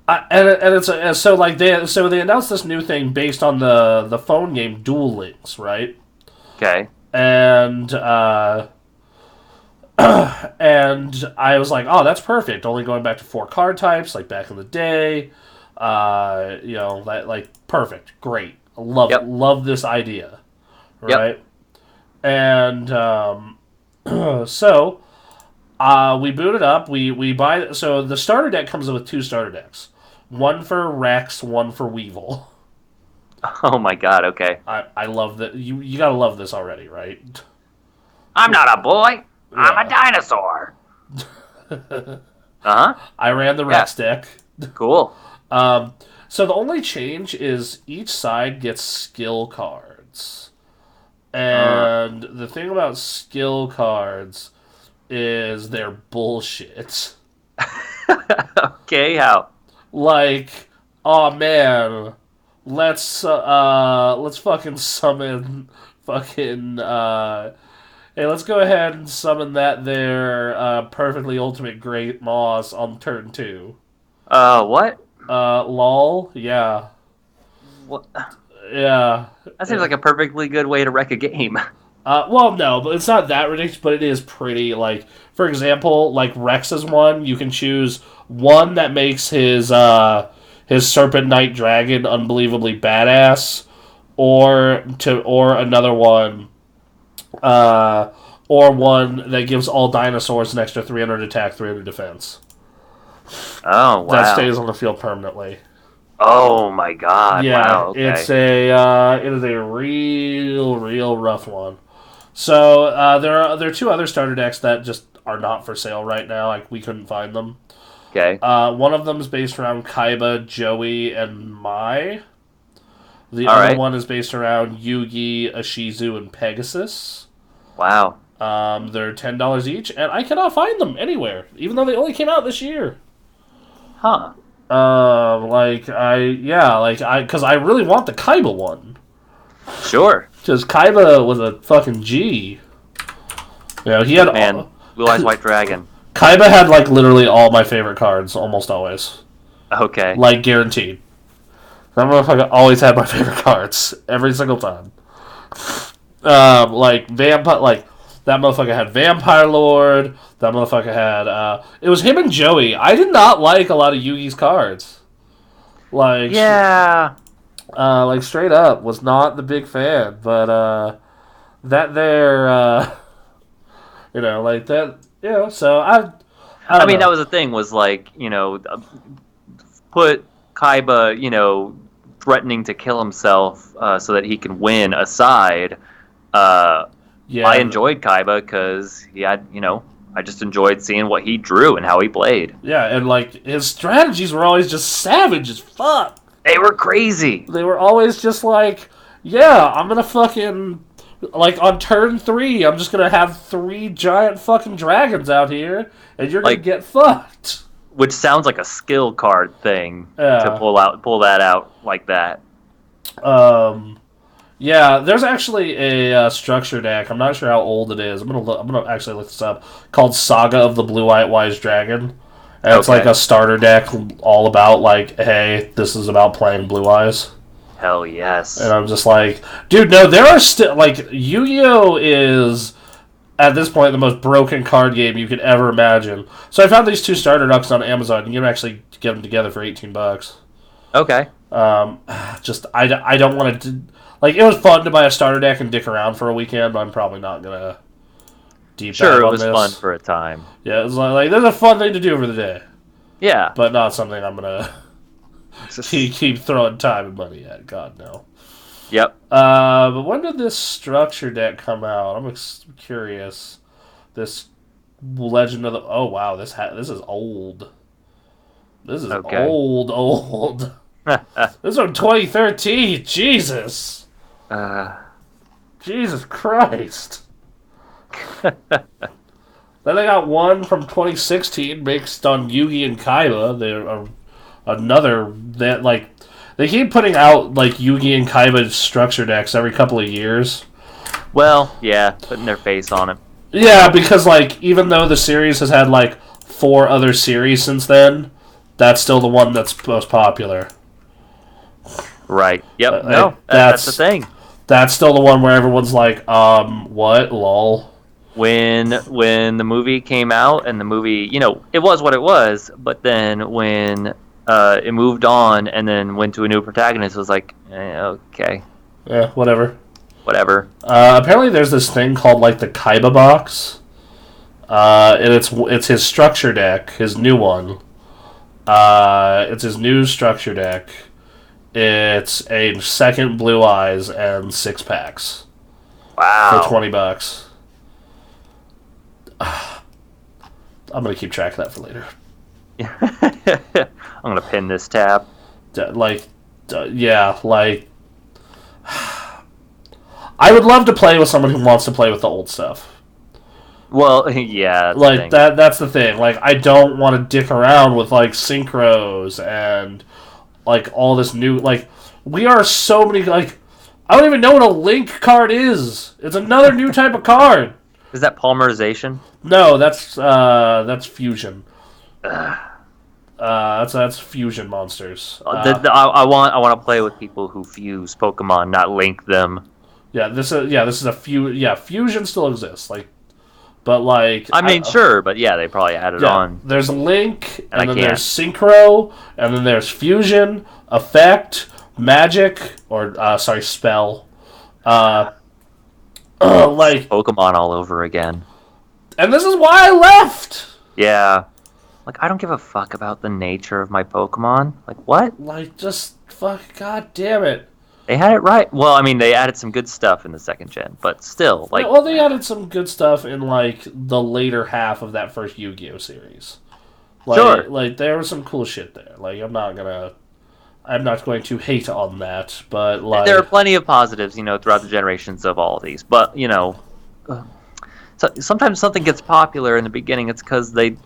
They announced this new thing based on the phone game Duel Links, right?
Okay.
And and I was like, oh, that's perfect. Only going back to 4 card types like back in the day. That like perfect, great. Love this idea, right? Yep. And so we boot it up. We buy. So the starter deck comes with 2 starter decks. One for Rex, one for Weevil.
Oh my god, okay.
I love that. You gotta love this already, right?
I'm not a boy. Yeah. I'm a dinosaur. Uh-huh.
I ran the Rex deck.
Cool.
So the only change is each side gets skill cards. And the thing about skill cards is they're bullshit.
Okay, how?
Like, oh man, let's fucking summon fucking hey, let's go ahead and summon that there perfectly ultimate great Moss on turn 2.
What?
Lol, yeah.
What?
Yeah.
That seems like a perfectly good way to wreck a game.
Well, no, but it's not that ridiculous, but it is pretty, like, for example, like Rex's one, you can choose one that makes his Serpent Knight Dragon unbelievably badass, or another one, or one that gives all dinosaurs an extra 300 attack, 300 defense.
Oh, wow.
That stays on the field permanently.
Oh my god!
Yeah,
wow, okay.
it is a real rough one. So there are 2 other starter decks that just are not for sale right now. Like we couldn't find them.
Okay.
One of them is based around Kaiba, Joey, and Mai. The other one is based around Yugi, Ashizu, and Pegasus.
Wow.
They're $10 each, and I cannot find them anywhere, even though they only came out this year.
Huh.
Because I really want the Kaiba one.
Sure.
Because Kaiba was a fucking G. You know, he had
Blue Eyes White Dragon.
Kaiba had like literally all my favorite cards, almost always.
Okay.
Like guaranteed. That motherfucker always had my favorite cards every single time. That motherfucker had Vampire Lord. That motherfucker had it was him and Joey. I did not like a lot of Yugi's cards. Like
yeah.
Like straight up was not the big fan, but that there you know, like that, you know, so I mean,
that was the thing, was like, you know, put Kaiba, you know, threatening to kill himself so that he can win aside. I enjoyed Kaiba because he had, you know, I just enjoyed seeing what he drew and how he played.
Yeah, and like his strategies were always just savage as fuck.
They were crazy.
They were always just like, yeah, I'm gonna fucking, like, on turn 3, I'm just gonna have 3 giant fucking dragons out here, and you're gonna get fucked.
Which sounds like a skill card thing to pull that out like that.
Yeah, there's actually a structure deck. I'm not sure how old it is. I'm gonna actually look this up. Called Saga of the Blue-Eyed Wise Dragon. And it's like a starter deck all about, like, hey, this is about playing Blue Eyes.
Hell yes.
And I'm just like, dude, no, there are still, like, Yu-Gi-Oh! Is, at this point, the most broken card game you could ever imagine. So I found these 2 starter decks on Amazon. You can actually get them together for $18.
Okay.
Just I don't want to like it was fun to buy a starter deck and dick around for a weekend, but I'm probably not gonna deep
Sure,
dive
it
on
was
this.
fun for a time.
Yeah, it's like there's a fun thing to do for the day,
Yeah.
but not something I'm gonna keep throwing time and money at. God no.
Yep.
But when did this structure deck come out? I'm curious. This Legend of the Oh wow, this is old. This is
Okay.
old. This is from 2013. Jesus. Jesus Christ. Then they got one from 2016 based on Yugi and Kaiba. They're another that like they keep putting out like Yugi and Kaiba structure decks every couple of years.
Well, yeah, putting their face on it.
Yeah, because like even though the series has had like 4 other series since then, that's still the one that's most popular.
Right. Yep.
Like,
No, that's the thing.
That's still the one where everyone's like, what? Lol.
When the movie came out and the movie, it was what it was, but then when it moved on and then went to a new protagonist, it was like, okay,
Yeah, whatever.
whatever.
Apparently there's this thing called like the Kaiba box. And it's his structure deck, his new one. It's his new structure deck. It's a second Blue Eyes and 6 packs.
Wow.
For $20. I'm gonna keep track of that for later.
I'm gonna pin this tab.
Yeah, like I would love to play with someone who wants to play with the old stuff.
Well, yeah,
like that's the thing. Like I don't want to dick around with like synchros and like all this new like we are so many like I don't even know what a link card is. It's another new type of card.
Is that polymerization?
No, that's fusion. That's fusion monsters.
I want to play with people who fuse Pokemon, not link them.
Yeah, this is a fusion still exists. Like, but like
I mean, sure, but yeah, they probably added on.
There's Link, and then there's Synchro, and then there's Fusion, Effect, Magic, or Spell. Like
Pokemon all over again.
And this is why I left.
Yeah. Like, I don't give a fuck about the nature of my Pokemon. Like, what?
Like, just fuck, god damn it.
They had it right. Well, I mean, they added some good stuff in the second gen, but still, like...
Well, they added some good stuff in, like, the later half of that first Yu-Gi-Oh! Series. Like,
sure.
Like, there was some cool shit there. Like, I'm not going to hate on that, but, like...
There are plenty of positives, throughout the generations of all of these, but, so sometimes something gets popular in the beginning, it's because they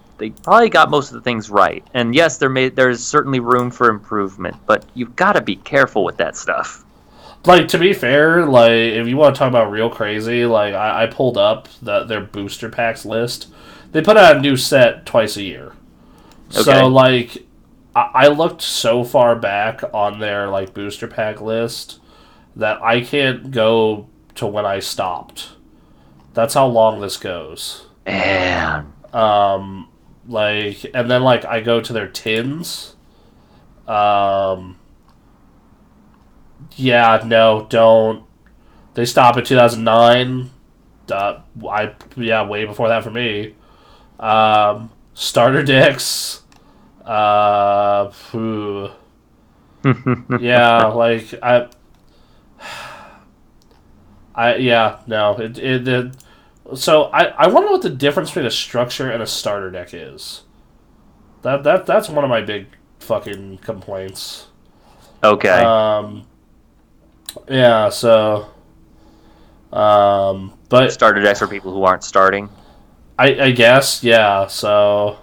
probably got most of the things right. And yes, there's certainly room for improvement, but you've got to be careful with that stuff.
Like, to be fair, like, if you want to talk about real crazy, like, I pulled up their booster packs list. They put out a new set twice a year. Okay. So, like, I looked so far back on their, like, booster pack list that I can't go to when I stopped. That's how long this goes.
Man.
Like, and then, like, I go to their tins. Yeah, no, don't. They stop at 2009. Way before that for me. Starter decks. Yeah, like, So I want to know what the difference between a structure and a starter deck is. That's one of my big fucking complaints.
Okay.
Yeah, so but
starter decks for people who aren't starting.
I guess, yeah, so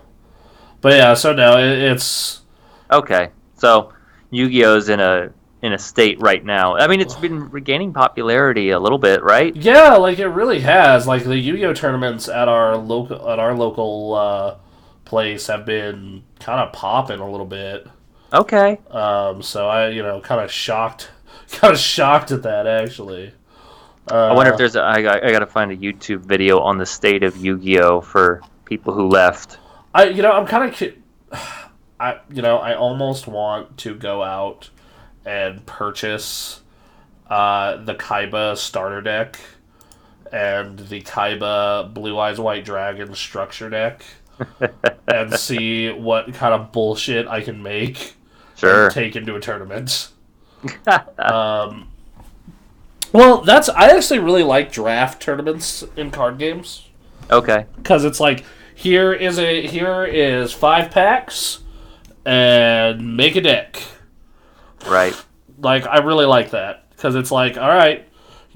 but yeah, so no, it's
okay. So Yu-Gi-Oh's in a state right now. I mean, it's been regaining popularity a little bit, right?
Yeah, like it really has. Like the Yu-Gi-Oh tournaments at our local place have been kind of popping a little bit.
Okay.
So I kind of shocked at that actually.
I wonder if there's I got to find a YouTube video on the state of Yu-Gi-Oh for people who left.
I I almost want to go out and purchase the Kaiba starter deck and the Kaiba Blue Eyes White Dragon structure deck and see what kind of bullshit I can make
Sure.
and take into a tournament. Well, I actually really like draft tournaments in card games.
Okay.
Because it's like, here is 5 packs and make a deck.
Right.
Like, I really like that. Because it's like, alright,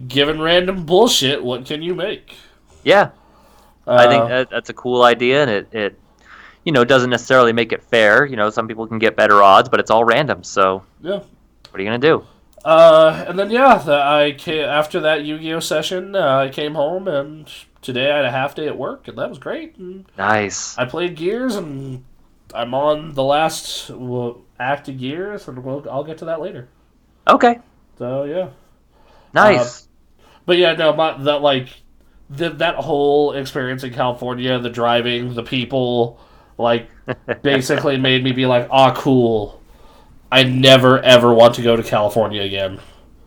given random bullshit, what can you make?
Yeah. I think that's a cool idea, and it doesn't necessarily make it fair. Some people can get better odds, but it's all random, so
yeah.
What are you going to do?
And then, after that Yu-Gi-Oh! Session, I came home, and today I had a half day at work, and that was great. And
nice.
I played Gears, and I'm on the last act of Gears, and I'll get to that later.
Okay.
So, yeah.
Nice.
But yeah, no, that whole experience in California, the driving, the people, basically made me be like, cool. I never, ever want to go to California again.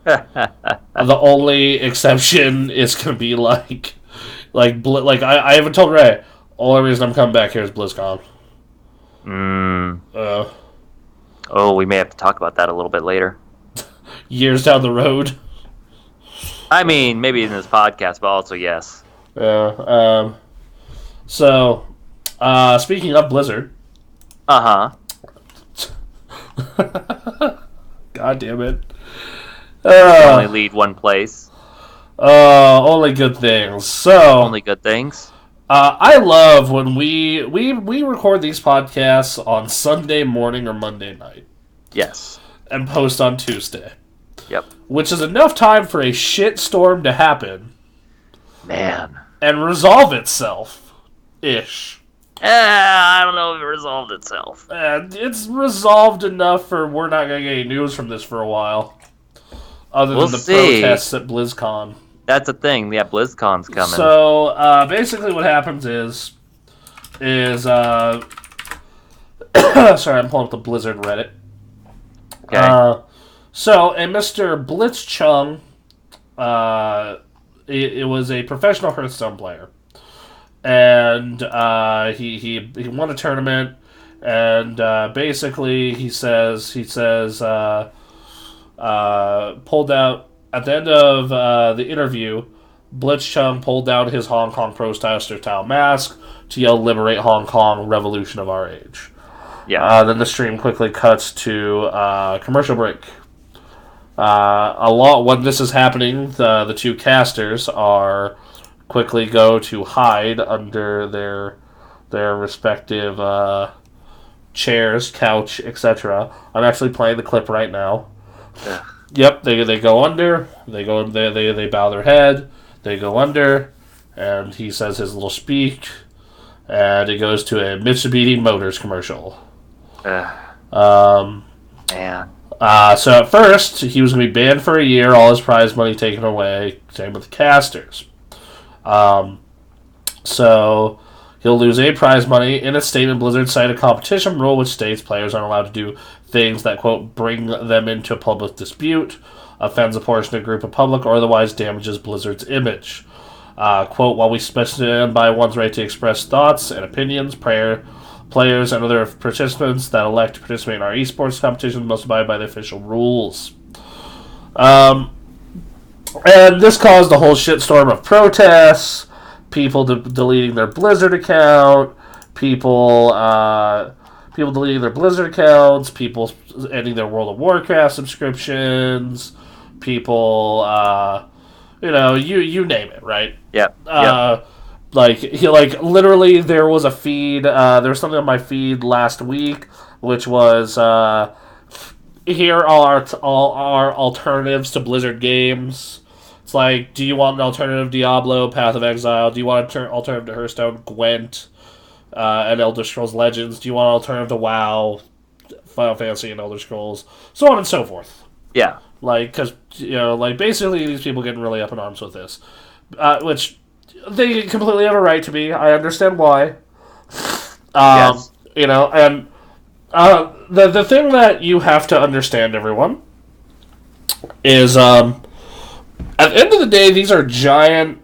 The only exception is going to be I haven't told Ray, only reason I'm coming back here is BlizzCon.
We may have to talk about that a little bit later.
Years down the road.
I mean, maybe in this podcast, but also yes.
Yeah. So, speaking of Blizzard.
Uh-huh.
God damn it.
Only lead one place.
Only good things. So
only good things.
I love when we record these podcasts on Sunday morning or Monday night.
Yes.
And post on Tuesday.
Yep.
Which is enough time for a shit storm to happen.
Man.
And resolve itself. Ish.
I don't know if it resolved itself.
It's resolved enough for we're not going to get any news from this for a while. Other than the protests at BlizzCon.
That's a thing. Yeah, BlizzCon's coming.
So, basically what happens is sorry, I'm pulling up the Blizzard Reddit.
Okay.
So, a Mr. Blitzchung, it was a professional Hearthstone player. And he won a tournament, and basically he says pulled out at the end of the interview. Blitzchung pulled down his Hong Kong protester style mask to yell "Liberate Hong Kong, Revolution of Our Age."
Yeah.
Then the stream quickly cuts to commercial break. When this is happening, the two casters are quickly go to hide under their respective chairs, couch, etc. I'm actually playing the clip right now.
Ugh.
Yep, they go under. They bow their head. They go under, and he says his little speech, and it goes to a Mitsubishi Motors commercial.
Man.
So at first he was going to be banned for a year, all his prize money taken away. Same with the casters. So he'll lose a prize money. In a statement, Blizzard cited a competition rule which states players aren't allowed to do things that, quote, bring them into a public dispute, offends a portion of a group of public, or otherwise damages Blizzard's image. Quote, while we stand by one's right to express thoughts and opinions, players and other participants that elect to participate in our esports competition must abide by the official rules. And this caused a whole shitstorm of protests, people deleting their Blizzard account, people deleting their Blizzard accounts, people ending their World of Warcraft subscriptions, people, you name it, right?
Yep.
Literally, there was a feed. There was something on my feed last week, which was here are all our alternatives to Blizzard games. It's like, do you want an alternative Diablo, Path of Exile? Do you want an alternative to Hearthstone, Gwent, and Elder Scrolls Legends? Do you want an alternative to WoW, Final Fantasy, and Elder Scrolls, so on and so forth?
Yeah.
Because basically these people getting really up in arms with this, which. They completely have a right to be. I understand why.
Yes.
And The thing that you have to understand, everyone, is at the end of the day, these are giant.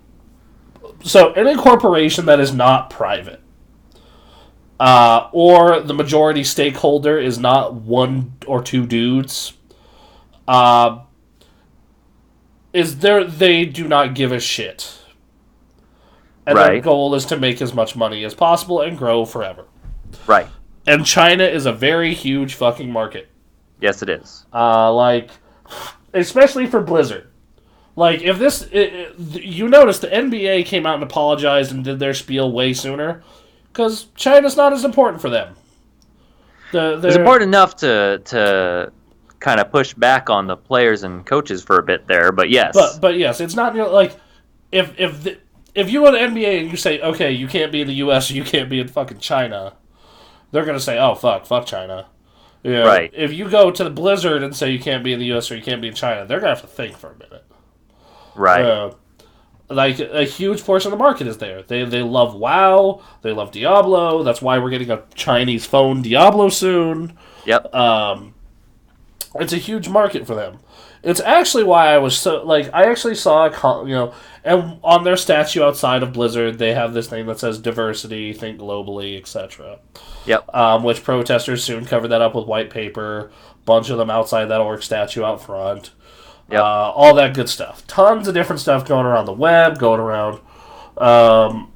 So any corporation that is not private, or the majority stakeholder is not one or two dudes, is there? They do not give a shit, and their goal is to make as much money as possible and grow forever.
Right.
And China is a very huge fucking market.
Yes, it is.
Especially for Blizzard. Like, if this... you notice the NBA came out and apologized and did their spiel way sooner, because China's not as important for them.
It's important enough to kind of push back on the players and coaches for a bit there, but yes.
But yes, it's not... like, if you go to the NBA and you say, okay, you can't be in the U.S. or you can't be in fucking China... They're going to say, oh, fuck China. You know,
right.
If you go to the Blizzard and say you can't be in the U.S. or you can't be in China, they're going to have to think for a minute.
Right.
Like, a huge portion of the market is there. They love WoW. They love Diablo. That's why we're getting a Chinese phone Diablo soon.
Yep.
It's a huge market for them. It's actually why I was so... Like, I actually saw, and on their statue outside of Blizzard, they have this thing that says diversity, think globally, etc.
Yep.
Which protesters soon covered that up with white paper. Bunch of them outside that orc statue out front.
Yep.
All that good stuff. Tons of different stuff going around the web, going around... going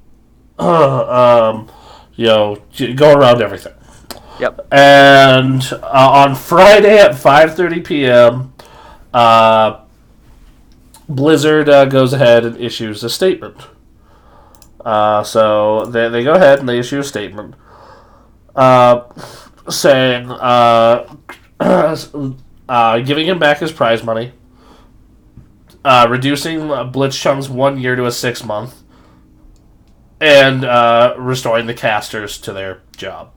around everything.
Yep.
And on Friday at 5:30 p.m., Blizzard goes ahead and issues a statement. So they go ahead and they issue a statement saying giving him back his prize money, reducing Blitzchung's 1 year to a 6 month, and restoring the casters to their job.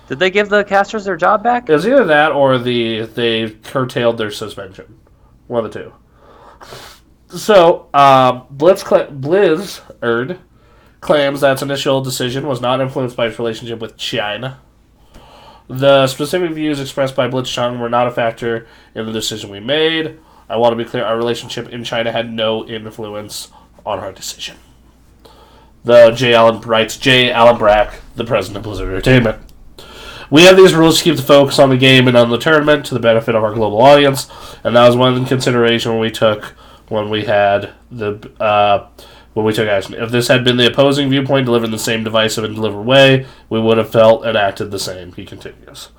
Did they give the casters their job back?
It was either that or they curtailed their suspension. One of the two. So, Blizzard claims that its initial decision was not influenced by its relationship with China. The specific views expressed by Blitzchung were not a factor in the decision we made. I want to be clear, our relationship in China had no influence on our decision. J. Allen Brack, the president of Blizzard Entertainment. We have these rules to keep the focus on the game and on the tournament to the benefit of our global audience, and that was one consideration when we took action. If this had been the opposing viewpoint delivered in the same divisive and deliberate way, we would have felt and acted the same, he continues.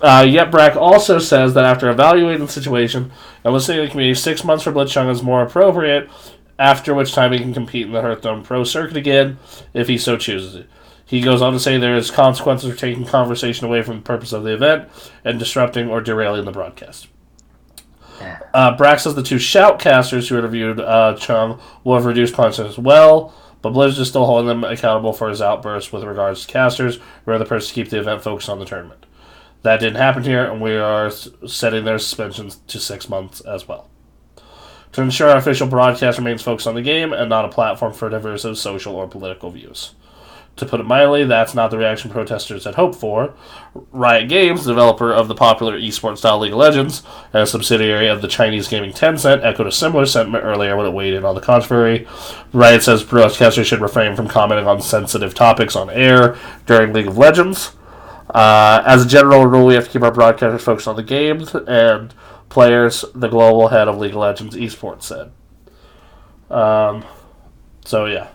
Yet Brack also says that after evaluating the situation and listening to the community, 6 months for Blitzchung is more appropriate, after which time he can compete in the Hearthstone Pro Circuit again, if he so chooses. He goes on to say there is consequences for taking conversation away from the purpose of the event and disrupting or derailing the broadcast. Brack says the two shoutcasters who interviewed Chung will have reduced punishment as well, but Blizzard is still holding them accountable for his outbursts with regards to casters, where the purpose to keep the event focused on the tournament. That didn't happen here, and we are setting their suspensions to 6 months as well. To ensure our official broadcast remains focused on the game and not a platform for divisive social or political views. To put it mildly, that's not the reaction protesters had hoped for. Riot Games, the developer of the popular esports-style League of Legends, and a subsidiary of the Chinese gaming Tencent, echoed a similar sentiment earlier when it weighed in on the controversy. Riot says broadcasters should refrain from commenting on sensitive topics on air during League of Legends. As a general rule, we have to keep our broadcasters focused on the games and players, the global head of League of Legends esports said. So, yeah.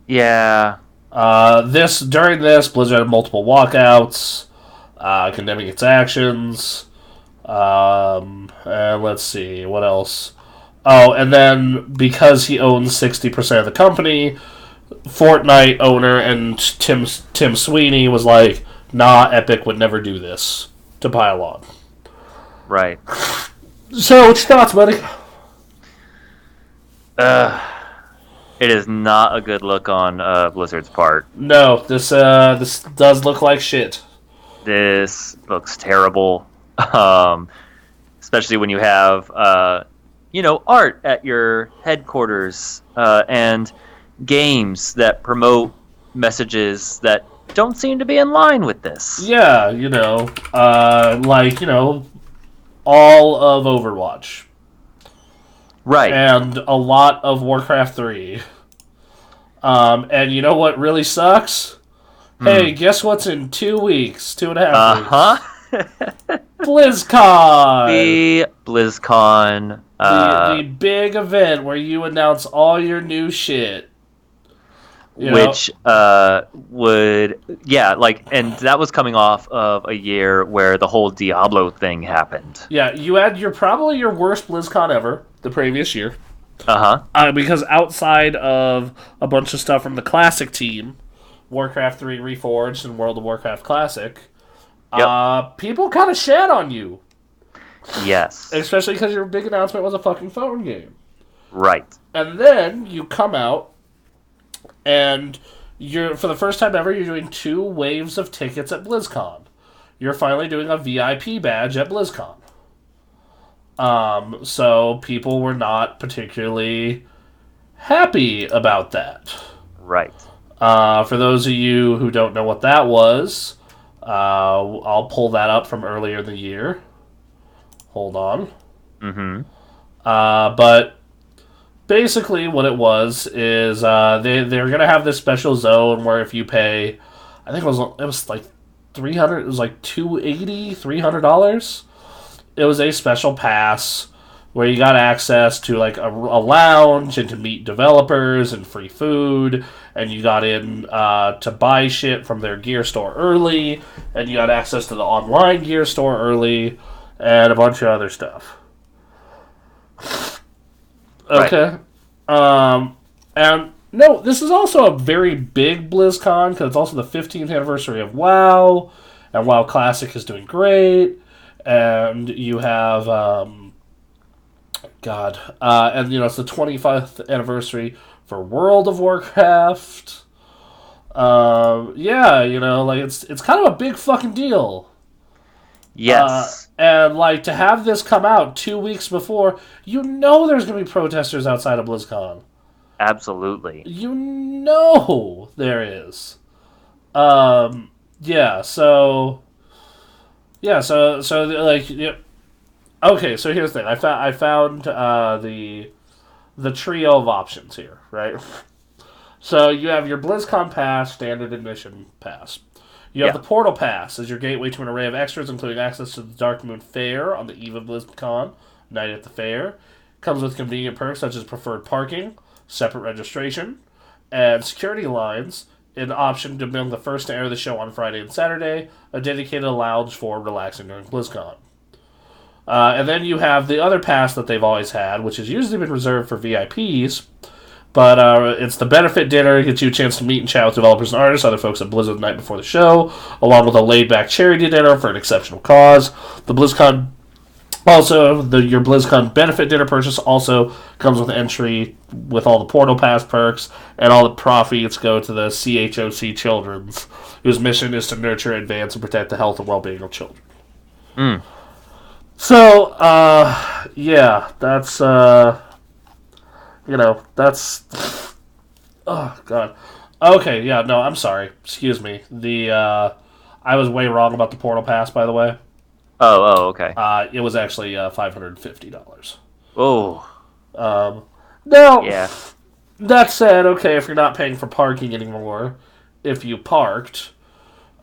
Yeah.
During this, Blizzard had multiple walkouts, condemning its actions. And let's see, what else? Oh, and then because he owns 60% of the company, Fortnite owner and Tim Sweeney was like, nah, Epic would never do this, to pile on.
Right.
So, what's your thoughts, buddy?
It is not a good look on Blizzard's part.
No, this does look like shit.
This looks terrible, especially when you have art at your headquarters and games that promote messages that don't seem to be in line with this.
Yeah, all of Overwatch.
Right.
And a lot of Warcraft 3. And you know what really sucks? Hey, guess what's in 2 weeks? 2.5 weeks. BlizzCon!
The BlizzCon.
The big event where you announce all your new shit.
Which would... Yeah, and that was coming off of a year where the whole Diablo thing happened.
Yeah, you had probably your worst BlizzCon ever the previous year. Because outside of a bunch of stuff from the Classic team, Warcraft 3 Reforged and World of Warcraft Classic, people kind of shat on you.
Yes.
Especially because your big announcement was a fucking phone game.
Right.
And then you come out, and for the first time ever, you're doing 2 waves of tickets at BlizzCon. You're finally doing a VIP badge at BlizzCon. So people were not particularly happy about that.
Right.
For those of you who don't know what that was, I'll pull that up from earlier in the year. Hold on.
Mm-hmm.
But basically what it was is they're going to have this special zone where if you pay, I think it was like $300, it was like $280, $300. It was a special pass where you got access to like a lounge and to meet developers and free food, and you got in to buy shit from their gear store early, and you got access to the online gear store early, and a bunch of other stuff. Okay. Right. And no, this is also a very big BlizzCon because it's also the 15th anniversary of WoW, and WoW Classic is doing great, and you have and it's the 25th anniversary for World of Warcraft. It's kind of a big fucking deal.
Yes.
And to have this come out 2 weeks before, there's going to be protesters outside of BlizzCon.
Absolutely.
There is. Okay, so here's the thing. I found the trio of options here, right? So you have your BlizzCon Pass, standard admission pass. You have the Portal Pass as your gateway to an array of extras, including access to the Dark Moon Fair on the eve of BlizzCon, night at the fair. Comes with convenient perks such as preferred parking, separate registration, and security lines, an option to be the first to enter the show on Friday and Saturday, a dedicated lounge for relaxing during BlizzCon. And then you have the other pass that they've always had, which has usually been reserved for VIPs, but it's the benefit dinner. It gets you a chance to meet and chat with developers and artists, other folks at Blizzard the night before the show, along with a laid-back charity dinner for an exceptional cause. The BlizzCon your BlizzCon benefit dinner purchase also comes with entry with all the Portal Pass perks, and all the profits go to the CHOC Children's, whose mission is to nurture, advance, and protect the health and well-being of children. So, that's, oh, God. Okay, yeah, no, I'm sorry. Excuse me. I was way wrong about the Portal Pass, by the way.
Oh, okay.
It was actually $550.
Oh.
Now,
yeah.
That said, okay, if you're not paying for parking anymore, if you parked,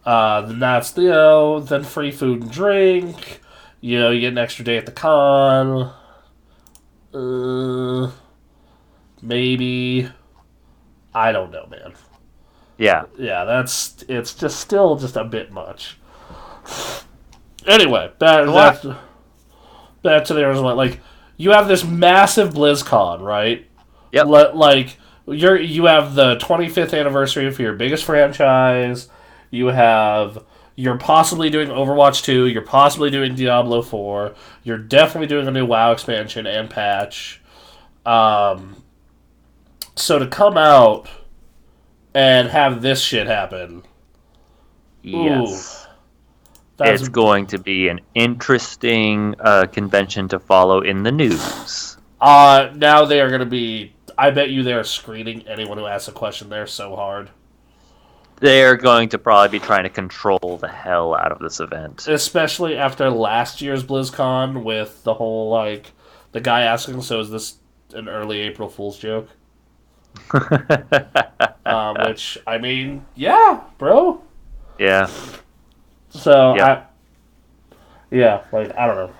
then that's, then free food and drink. You get an extra day at the con. Maybe. I don't know, man.
Yeah.
Yeah, it's just still just a bit much. Anyway, back to the Arizona. You have this massive BlizzCon, right?
Yep.
You have the 25th anniversary for your biggest franchise. You're possibly doing Overwatch 2. You're possibly doing Diablo 4. You're definitely doing a new WoW expansion and patch. So to come out and have this shit happen,
yes. It's going to be an interesting convention to follow in the news.
Now they are going to be... I bet you they're screening anyone who asks a question there so hard.
they're going to probably be trying to control the hell out of this event.
Especially after last year's BlizzCon with the whole, like, the guy asking, so is this an early April Fool's joke? Which, I mean, yeah, bro.
Yeah.
So, yep. Like, I don't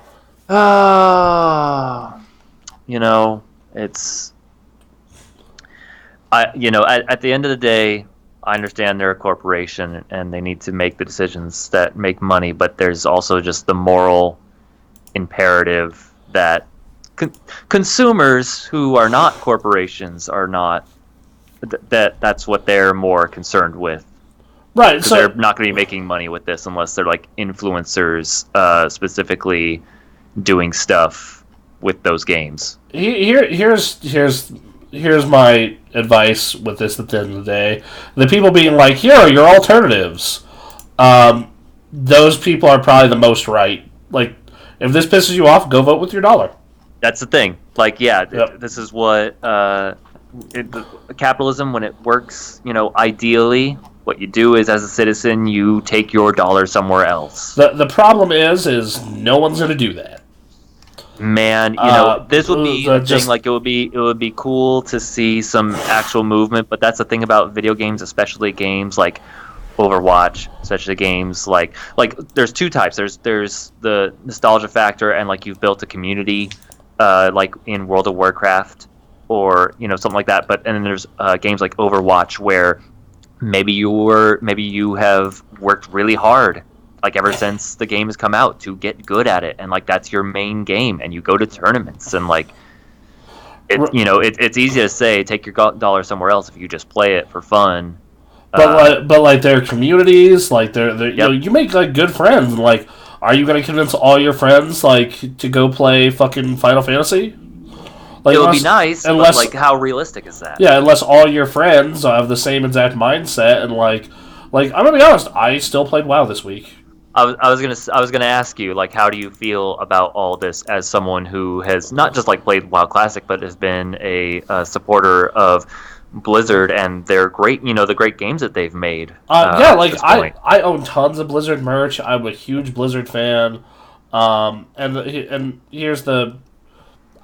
know.
It's... at the end of the day, I understand they're a corporation and they need to make the decisions that make money, but there's also just the moral imperative that consumers who are not corporations are not... That's what they're more concerned with.
Right,
so they're not going to be making money with this unless they're like influencers, specifically doing stuff with those games.
Here's my advice with this at the end of the day. The people being like, here are your alternatives. Those people are probably the most right. Like, if this pisses you off, go vote with your dollar.
That's the thing. Like, this is what capitalism, when it works, ideally, what you do is, as a citizen, you take your dollar somewhere else.
The problem is no one's going to do that.
Man, this would be the thing. Like, it would be cool to see some actual movement. But that's the thing about video games, especially games like Overwatch, especially games like there's two types. There's the nostalgia factor, and like you've built a community, like in World of Warcraft or something like that. But and then there's games like Overwatch where maybe you have worked really hard, like ever since the game has come out, to get good at it, and like that's your main game, and you go to tournaments, and like it's easy to say take your dollar somewhere else if you just play it for fun.
But like their communities, like they're you make like good friends, and like, are you gonna convince all your friends like to go play fucking Final Fantasy?
Like, it would be nice, but like, how realistic is that?
Yeah, unless all your friends have the same exact mindset, and like I'm gonna be honest, I still played WoW this week.
I was gonna ask you, like, how do you feel about all this as someone who has not just like played WoW Classic, but has been a supporter of Blizzard and their great, the great games that they've made.
I own tons of Blizzard merch. I'm a huge Blizzard fan. And here's the...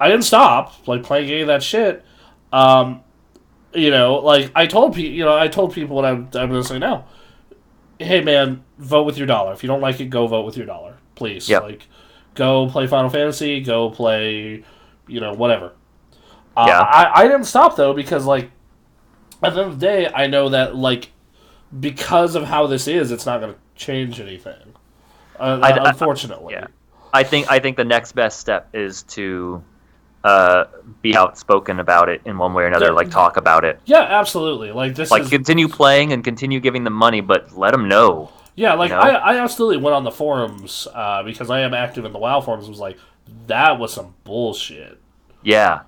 I didn't stop, like, playing any of that shit. Like, I told people what I'm going to say now. Hey, man, vote with your dollar. If you don't like it, go vote with your dollar. Please.
Yep.
Like, go play Final Fantasy, go play, whatever. I didn't stop, though, because, like, at the end of the day, I know that, like, because of how this is, it's not going to change anything. Unfortunately.
I think the next best step is to be outspoken about it in one way or another, like talk about it.
Yeah, absolutely. Like,
continue playing and continue giving them money, but let them know.
Yeah, like, I absolutely went on the forums, because I am active in the WoW forums, was like, that was some bullshit.
Yeah.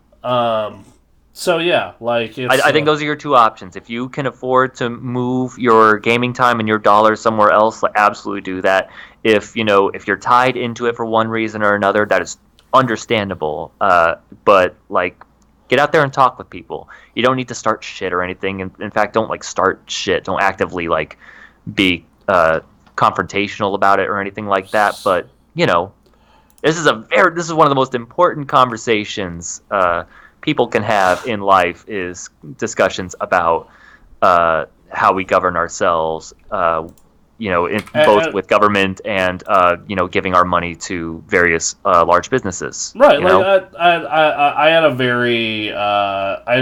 So yeah, like
I think those are your two options. If you can afford to move your gaming time and your dollar somewhere else, like, absolutely do that. If you're tied into it for one reason or another, that is understandable. But like, get out there and talk with people. You don't need to start shit or anything. In fact, don't like start shit. Don't actively like be confrontational about it or anything like that. But this is one of the most important conversations people can have in life, is discussions about how we govern ourselves, both with government and giving our money to various large businesses.
Right. Like I had a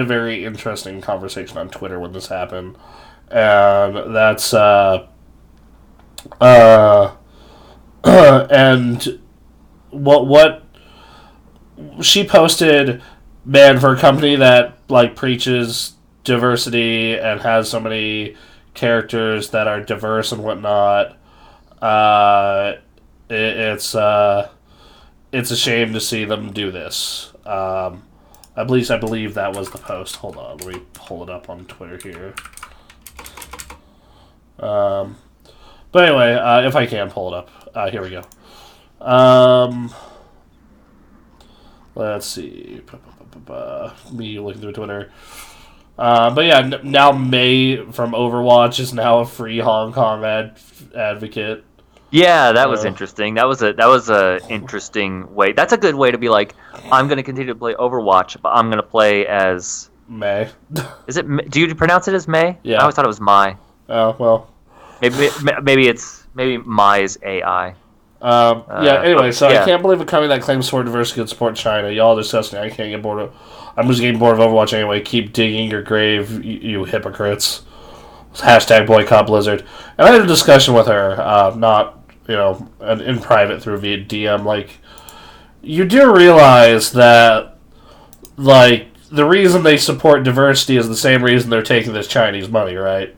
very interesting conversation on Twitter when this happened, and that's and what she posted. Man, for a company that like preaches diversity and has so many characters that are diverse and whatnot, it's a shame to see them do this. At least I believe that was the post. Hold on, let me pull it up on Twitter here. But anyway, if I can pull it up, here we go. Let's see. Me looking through Twitter. But yeah, now Mei from Overwatch is now a free Hong Kong advocate.
Yeah, that was interesting. That was a interesting way. That's a good way to be like, I'm going to continue to play Overwatch, but I'm going to play as
Mei.
Is it? Do you pronounce it as Mei?
Yeah.
I always thought it was Mai.
Oh well.
Maybe Mai's AI.
Yeah. Anyway, so I can't believe a company that claims support diversity could support China. Y'all are disgusting. I can't get bored of. I'm just getting bored of Overwatch anyway. Keep digging your grave, you hypocrites. Hashtag boycott Blizzard. And I had a discussion with her, not in private through via DM. Like, you do realize that, like, the reason they support diversity is the same reason they're taking this Chinese money, right?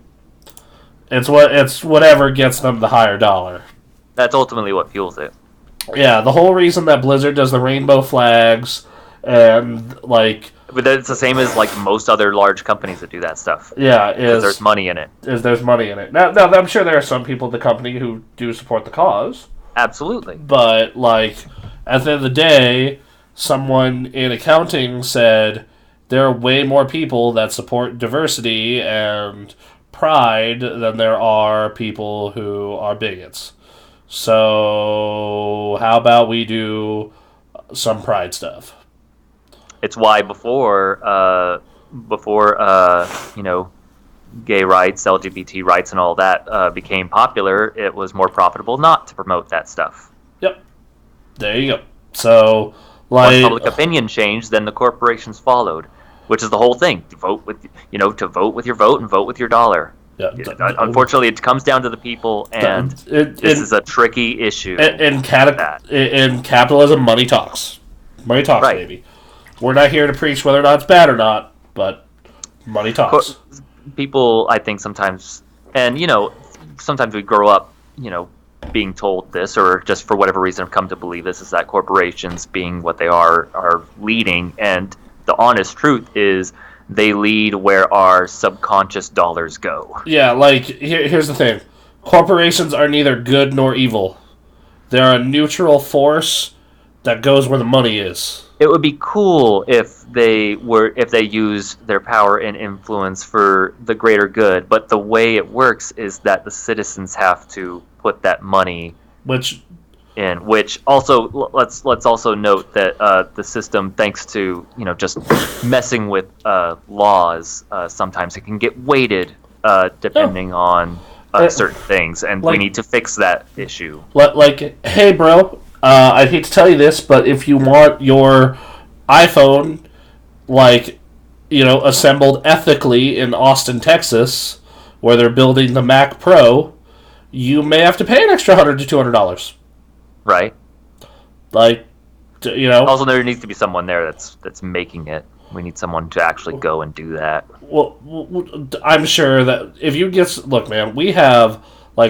It's whatever gets them the higher dollar.
That's ultimately what fuels it.
Yeah, the whole reason that Blizzard does the rainbow flags and, like...
But it's the same as, like, most other large companies that do that stuff.
Yeah,
because there's money in it.
There's money in it. Now, I'm sure there are some people at the company who do support the cause.
Absolutely.
But, like, at the end of the day, someone in accounting said there are way more people that support diversity and pride than there are people who are bigots. So, how about we do some pride stuff?
It's why before gay rights, LGBT rights, and all that became popular, it was more profitable not to promote that stuff.
Yep. There you go. So, like,
once public opinion changed, then the corporations followed, which is the whole thing. To vote with your vote and vote with your dollar. Yeah. Unfortunately, it comes down to the people, and this is a tricky issue.
In capitalism, money talks. Money talks, right. Baby. We're not here to preach whether or not it's bad or not, but money talks.
People, I think, sometimes, and, sometimes we grow up, being told this, or just for whatever reason have come to believe this, is that corporations, being what they are leading, and the honest truth is they lead where our subconscious dollars go.
Yeah, like, here's the thing. Corporations are neither good nor evil. They're a neutral force that goes where the money is.
It would be cool if they use their power and influence for the greater good, but the way it works is that the citizens have to put that money in. Which also, let's also note that the system, thanks to just messing with laws, sometimes it can get weighted depending on certain things, and we need to fix that issue.
Like, hey, bro. I'd hate to tell you this, but if you want your iPhone, assembled ethically in Austin, Texas, where they're building the Mac Pro, you may have to pay an extra $100 to $200.
Right. Also, there needs to be someone there that's making it. We need someone to actually go and do that.
Well, I'm sure that if you look, man, we have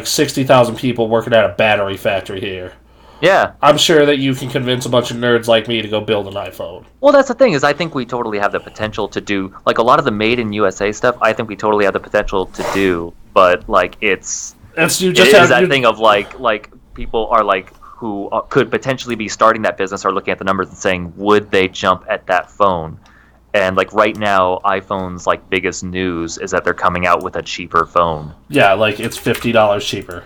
60,000 people working at a battery factory here.
Yeah.
I'm sure that you can convince a bunch of nerds like me to go build an iPhone.
Well, that's the thing, is I think we totally have the potential to do, a lot of the made in USA stuff, I think we totally have the potential to do, but, it's that thing of, people are, who could potentially be starting that business are looking at the numbers and saying, would they jump at that phone? And, right now, iPhone's, biggest news is that they're coming out with a cheaper phone.
Yeah, it's $50 cheaper.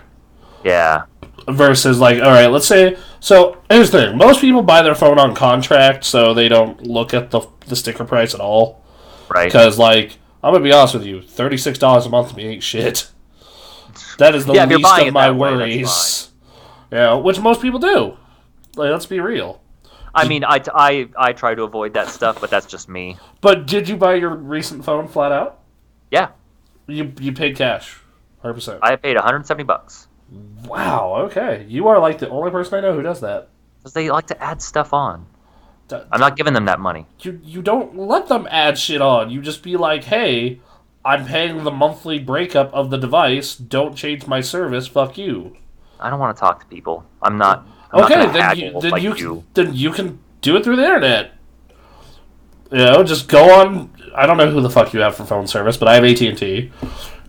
Yeah.
Versus, all right, let's say... So, here's the thing. Most people buy their phone on contract, so they don't look at the sticker price at all.
Right.
Because, I'm going to be honest with you, $36 a month to me ain't shit. That is the least of my worries. Yeah, which most people do. Let's be real.
I mean, I try to avoid that stuff, but that's just me.
But did you buy your recent phone flat out?
Yeah.
You paid cash, 100%.
I paid $170.
Wow, okay. You are the only person I know who does that.
Because they like to add stuff on. I'm not giving them that money.
You don't let them add shit on. You just be like, hey, I'm paying the monthly breakup of the device. Don't change my service. Fuck you.
I don't want to talk to people. I'm not
then you can do it through the internet. Just go on. I don't know who the fuck you have for phone service, but I have AT&T.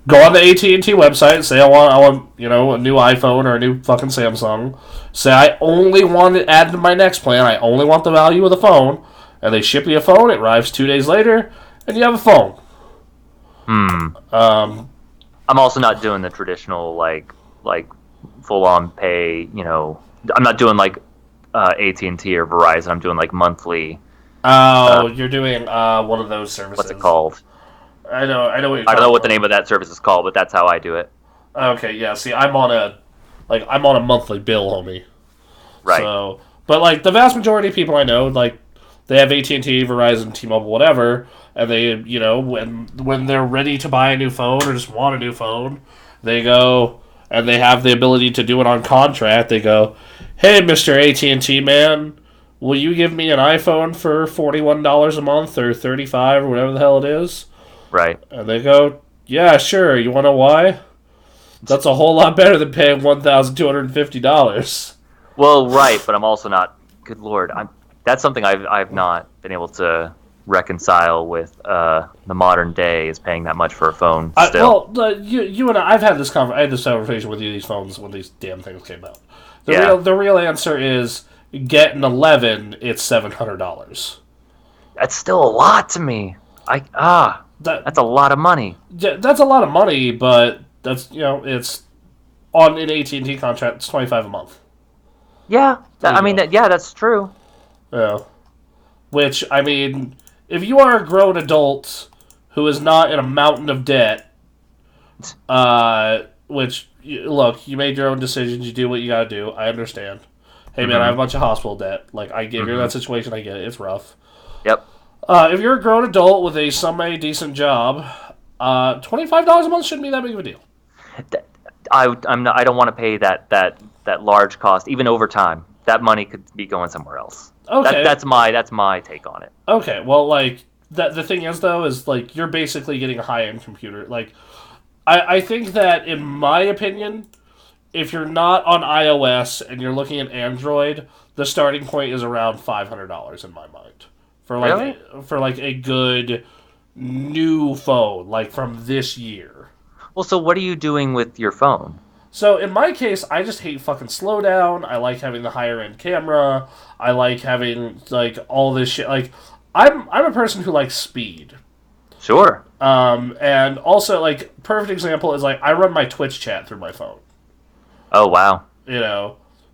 Go on the AT&T website, say I want a new iPhone or a new fucking Samsung. Say I only want it added to my next plan. I only want the value of the phone, and they ship you a phone. It arrives 2 days later, and you have a phone. Um,
I'm also not doing the traditional like full on pay. I'm not doing like AT&T or Verizon. I'm doing like monthly.
you're doing one of those services.
What's it called?
I know what you're talking about.
I don't know what the name of that service is called, but that's how I do it.
Okay, yeah. See, I'm on a monthly bill, homie.
Right.
So, but like the vast majority of people I know, like they have AT&T, Verizon, T-Mobile, whatever, and they, when they're ready to buy a new phone or just want a new phone, they go and they have the ability to do it on contract. They go, "Hey, Mr. AT&T man, will you give me an iPhone for $41 a month or $35 or whatever the hell it is?"
Right.
And they go, "Yeah, sure. You want to know why? That's a whole lot better than paying $1,250."
Well, right, but I'm also not. Good Lord, that's something I've not been able to reconcile with the modern day is paying that much for a phone. Still,
You and I had this conversation with you. These phones when these damn things came out.
Yeah.
The real answer is get an 11. It's $700.
That's still a lot to me. That's a lot of money.
That's a lot of money, but that's it's on an AT&T contract. It's $25 a month.
Yeah, that's true.
Yeah. Which, I mean, if you are a grown adult who is not in a mountain of debt, look, you made your own decisions, you do what you gotta do, I understand. Hey, man, I have a bunch of hospital debt. Like, if you're in that situation, I get it. It's rough.
Yep.
If you're a grown adult with a semi-decent job, $25 a month shouldn't be that big of a deal.
I don't want to pay that large cost, even over time. That money could be going somewhere else.
Okay.
That's my take on it.
Okay, well, like, the thing is, though, is, like, you're basically getting a high-end computer. Like, I think that, in my opinion, if you're not on iOS and you're looking at Android, the starting point is around $500 in my mind. For a good new phone, like, from this year.
Well, so what are you doing with your phone?
So, in my case, I just hate fucking slowdown. I like having the higher-end camera. I like having, like, all this shit. Like, I'm a person who likes speed.
Sure.
And also, like, perfect example is, like, I run my Twitch chat through my phone.
Oh, wow.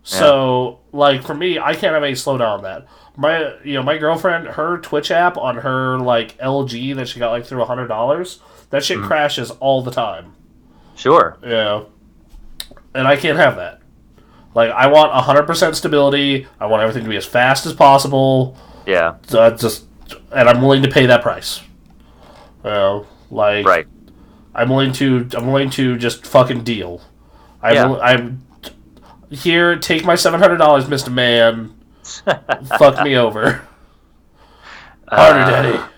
So, like, for me, I can't have any slowdown on that. My girlfriend, her Twitch app on her, like, LG that she got, like, through $100, that shit crashes all the time.
Sure.
And I can't have that. Like, I want 100% stability. I want everything to be as fast as possible.
Yeah.
And I'm willing to pay that price.
Right.
I'm willing to just fucking deal. I'm here. Take my $700, Mr. Man. Fuck me over. Harder, Daddy.
Oh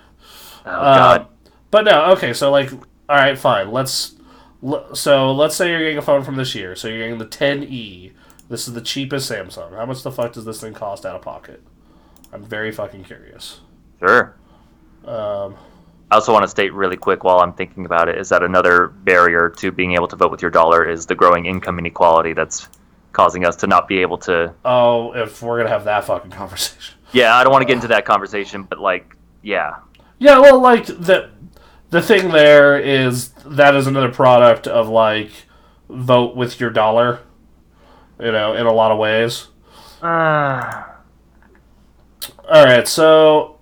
God.
But no, okay. So like, all right, fine. Let's say you're getting a phone from this year. So you're getting the 10e. This is the cheapest Samsung. How much the fuck does this thing cost out of pocket? I'm very fucking curious.
Sure. I also want to state really quick while I'm thinking about it is that another barrier to being able to vote with your dollar is the growing income inequality that's causing us to not be able to...
Oh, if we're going to have that fucking conversation.
Yeah, I don't want to get into that conversation, but like, yeah.
Yeah, well, like, the thing there is that is another product of, like, vote with your dollar, in a lot of ways. Alright, so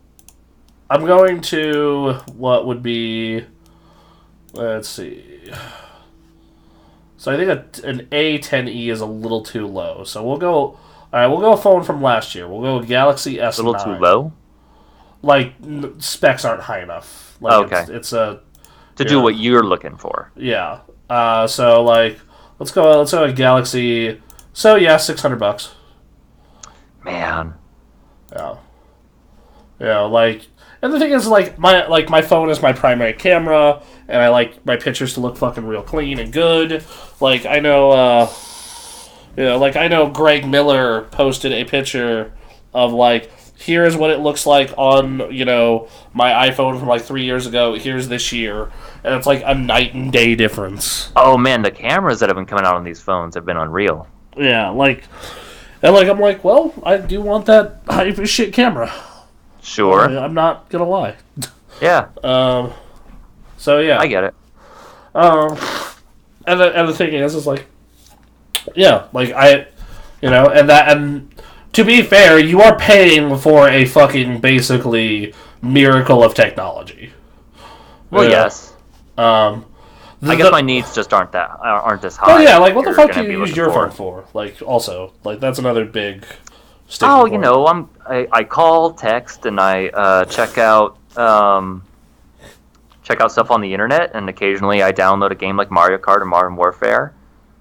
I'm going to what would be, let's see. So I think an A10e is a little too low. So we'll go a phone from last year. We'll go a Galaxy S9.
A little too low?
Like, specs aren't high enough. Like,
okay.
It's a...
To do what you're looking for.
Yeah. So, like, let's go a Galaxy... So, yeah, $600.
Man.
Yeah. Yeah, like... And the thing is, like my phone is my primary camera, and I like my pictures to look fucking real clean and good. Like, I know, I know Greg Miller posted a picture of, like, here's what it looks like on, my iPhone from, like, 3 years ago. Here's this year. And it's, like, a night and day difference.
Oh, man, the cameras that have been coming out on these phones have been unreal.
Yeah, like... And, like, I'm like, well, I do want that hype as shit camera.
Sure.
I'm not gonna lie.
Yeah.
So yeah,
I get it.
Um, and the thing is like, yeah, like and to be fair, you are paying for a fucking basically miracle of technology.
Well, yes.
Um,
I guess my needs just aren't as high.
Oh yeah, like what the fuck do you use your phone for? Like also, like that's another big.
Oh, you know, I call, text, and I check out stuff on the internet, and occasionally I download a game like Mario Kart or Modern Warfare.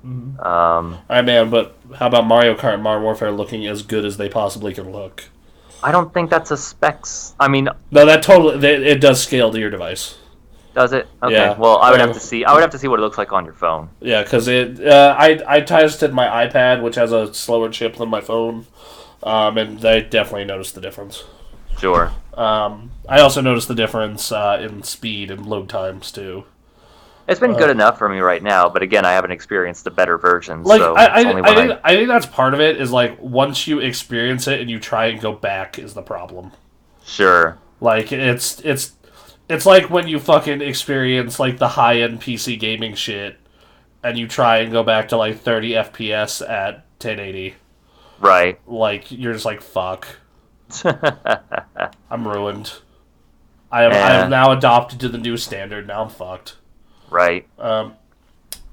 Mm-hmm. Man, but how about Mario Kart and Modern Warfare looking as good as they possibly can look?
I don't think that's a specs. I mean,
no, that totally it does scale to your device.
Does it? Okay.
Yeah.
Well, I would have to see. I would have to see what it looks like on your phone.
Yeah, because I tested my iPad, which has a slower chip than my phone, and I definitely noticed the difference.
Sure.
I also noticed the difference in speed and load times too.
It's been good enough for me right now, but again, I haven't experienced the better versions.
Like
so
I think that's part of it. Is like once you experience it and you try and go back is the problem.
Sure.
Like it's like when you fucking experience like the high end PC gaming shit, and you try and go back to like 30 FPS at 1080.
Right.
Like you're just like fuck. I'm ruined. I am now adopted to the new standard. Now I'm fucked.
Right.
And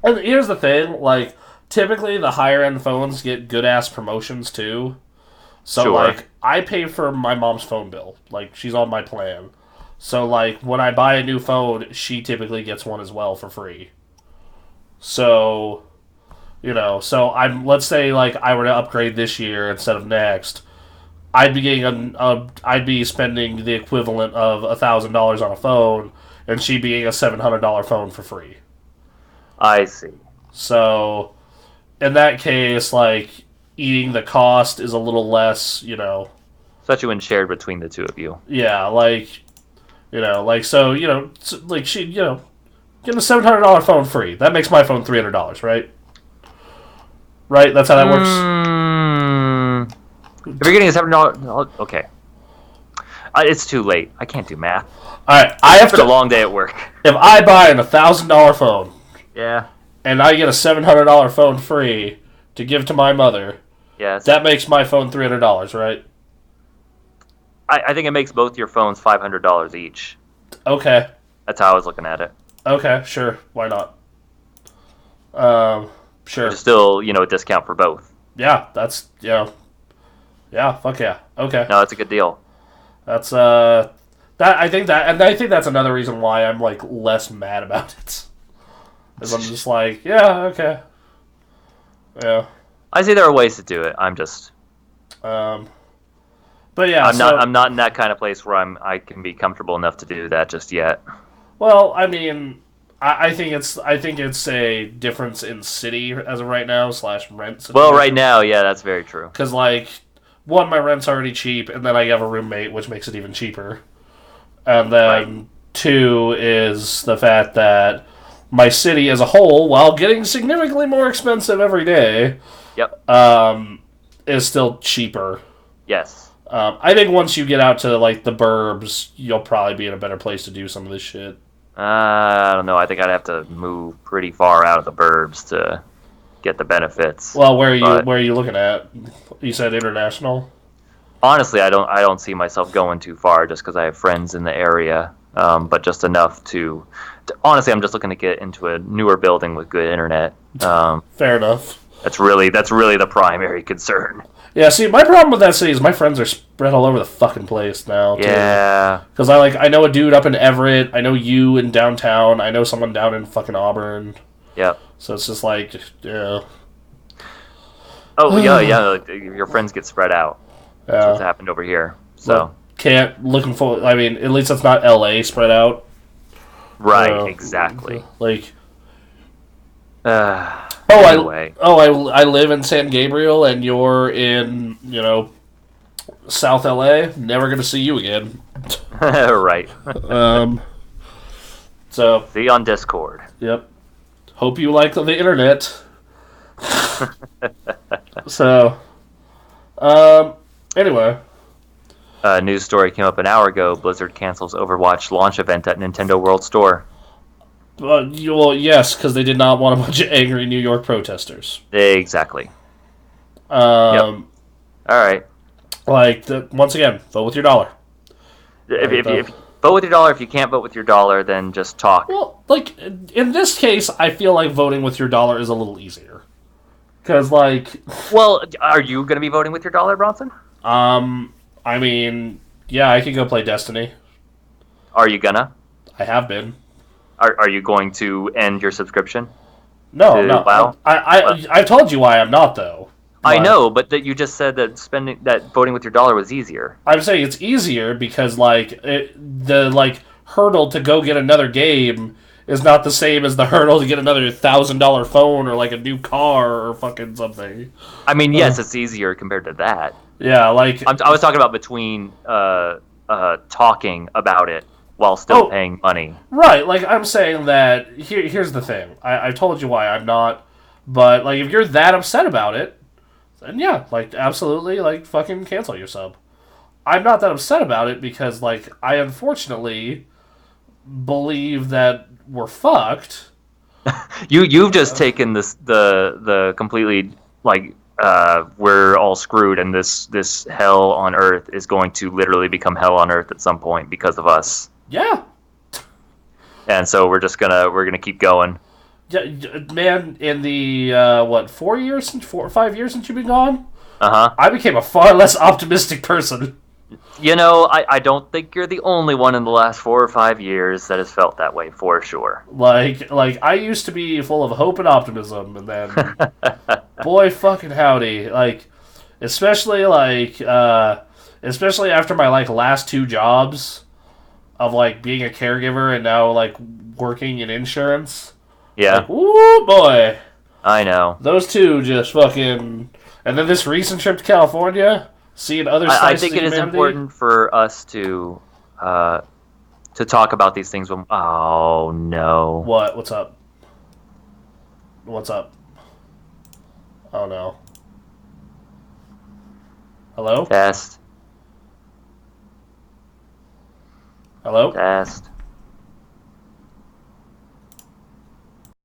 here's the thing, like, typically the higher end phones get good ass promotions too. So
sure.
like I pay for my mom's phone bill. Like she's on my plan. So like when I buy a new phone, she typically gets one as well for free. So let's say like I were to upgrade this year instead of next, I'd be getting I'd be spending the equivalent of $1,000 on a phone, and she being a $700 phone for free.
I see.
So, in that case, like eating the cost is a little less,
Such when shared between the two of you.
Yeah, like like she, getting a $700 phone free. That makes my phone $300, right? Right, that's how that works.
If you're getting a $7, okay. It's too late. I can't do math.
All right, it's
been a long day at work.
If I buy an $1,000 phone,
yeah,
and I get a $700 phone free to give to my mother,
yes,
that makes my phone $300, right?
I think it makes both your phones $500 each.
Okay,
that's how I was looking at it.
Okay, sure, why not? Sure.
Which is still, a discount for both.
Yeah, that's yeah, fuck yeah. Okay.
No, that's a good deal.
That's I think that's another reason why I'm like less mad about it. Because I'm just like, yeah, okay. Yeah.
I see there are ways to do it. I'm just
but yeah,
I'm not in that kind of place where I can be comfortable enough to do that just yet.
Well, I mean, I think it's a difference in city as of right now / rent situation.
Well, right now, yeah, that's very true.
Because like, one, my rent's already cheap, and then I have a roommate, which makes it even cheaper. And then two is the fact that my city as a whole, while getting significantly more expensive every day,
yep,
is still cheaper.
Yes.
I think once you get out to like the burbs, you'll probably be in a better place to do some of this shit.
I don't know. I think I'd have to move pretty far out of the burbs to get the benefits.
Well, where are you looking at? You said international?
Honestly, I don't see myself going too far just because I have friends in the area, but just enough to honestly, I'm just looking to get into a newer building with good internet.
Fair enough.
That's really the primary concern.
Yeah, see, my problem with that city is my friends are spread all over the fucking place now, too.
Yeah.
Because I know a dude up in Everett, I know you in downtown, I know someone down in fucking Auburn.
Yep.
So it's just like, yeah.
Oh, yeah, your friends get spread out.
Yeah.
That's what's happened over here. So.
Well, I mean, at least it's not LA spread out.
Right, exactly.
Like...
Anyway.
I live in San Gabriel, and you're in, South LA. Never gonna see you again.
Right.
So.
See you on Discord.
Yep. Hope you like the internet. So. Anyway.
A news story came up an hour ago. Blizzard cancels Overwatch launch event at Nintendo World Store.
Well, yes, because they did not want a bunch of angry New York protesters.
Exactly.
Yep.
All right.
Once again, vote with your dollar.
If you vote with your dollar, if you can't vote with your dollar, then just talk.
Well, in this case, I feel like voting with your dollar is a little easier. Because,
Well, are you going to be voting with your dollar, Bronson?
I mean, yeah, I can go play Destiny.
Are you gonna?
I have been.
Are you going to end your subscription?
No, no.
WoW?
I told you why I'm not, though.
I know, but that you just said that voting with your dollar was easier.
I'm saying it's easier because, the hurdle to go get another game is not the same as the hurdle to get another $1,000 phone or, a new car or fucking something.
I mean, yes, it's easier compared to that.
Yeah,
I was talking about between talking about it while still paying money.
Right, I'm saying that, here's the thing. I told you why I'm not, but, if you're that upset about it, then yeah, absolutely, fucking cancel your sub. I'm not that upset about it because, I unfortunately believe that we're fucked.
You've just taken the completely, we're all screwed and this hell on earth is going to literally become hell on earth at some point because of us.
Yeah.
And so we're gonna keep going.
Yeah, man, in the 4 or 5 years since you've been gone, I became a far less optimistic person.
I don't think you're the only one in the last 4 or 5 years that has felt that way for sure.
I used to be full of hope and optimism, and then, boy, fucking howdy, especially after my last 2 jobs of being a caregiver and now working in insurance.
Yeah.
Woo, boy.
I know.
Those 2 just fucking... And then this recent trip to California, seeing other slices
I think it is
humanity.
important for us to talk about these things when... Oh, no.
What? What's up? What's up? Oh, no. Hello?
Test.
Hello?
Test.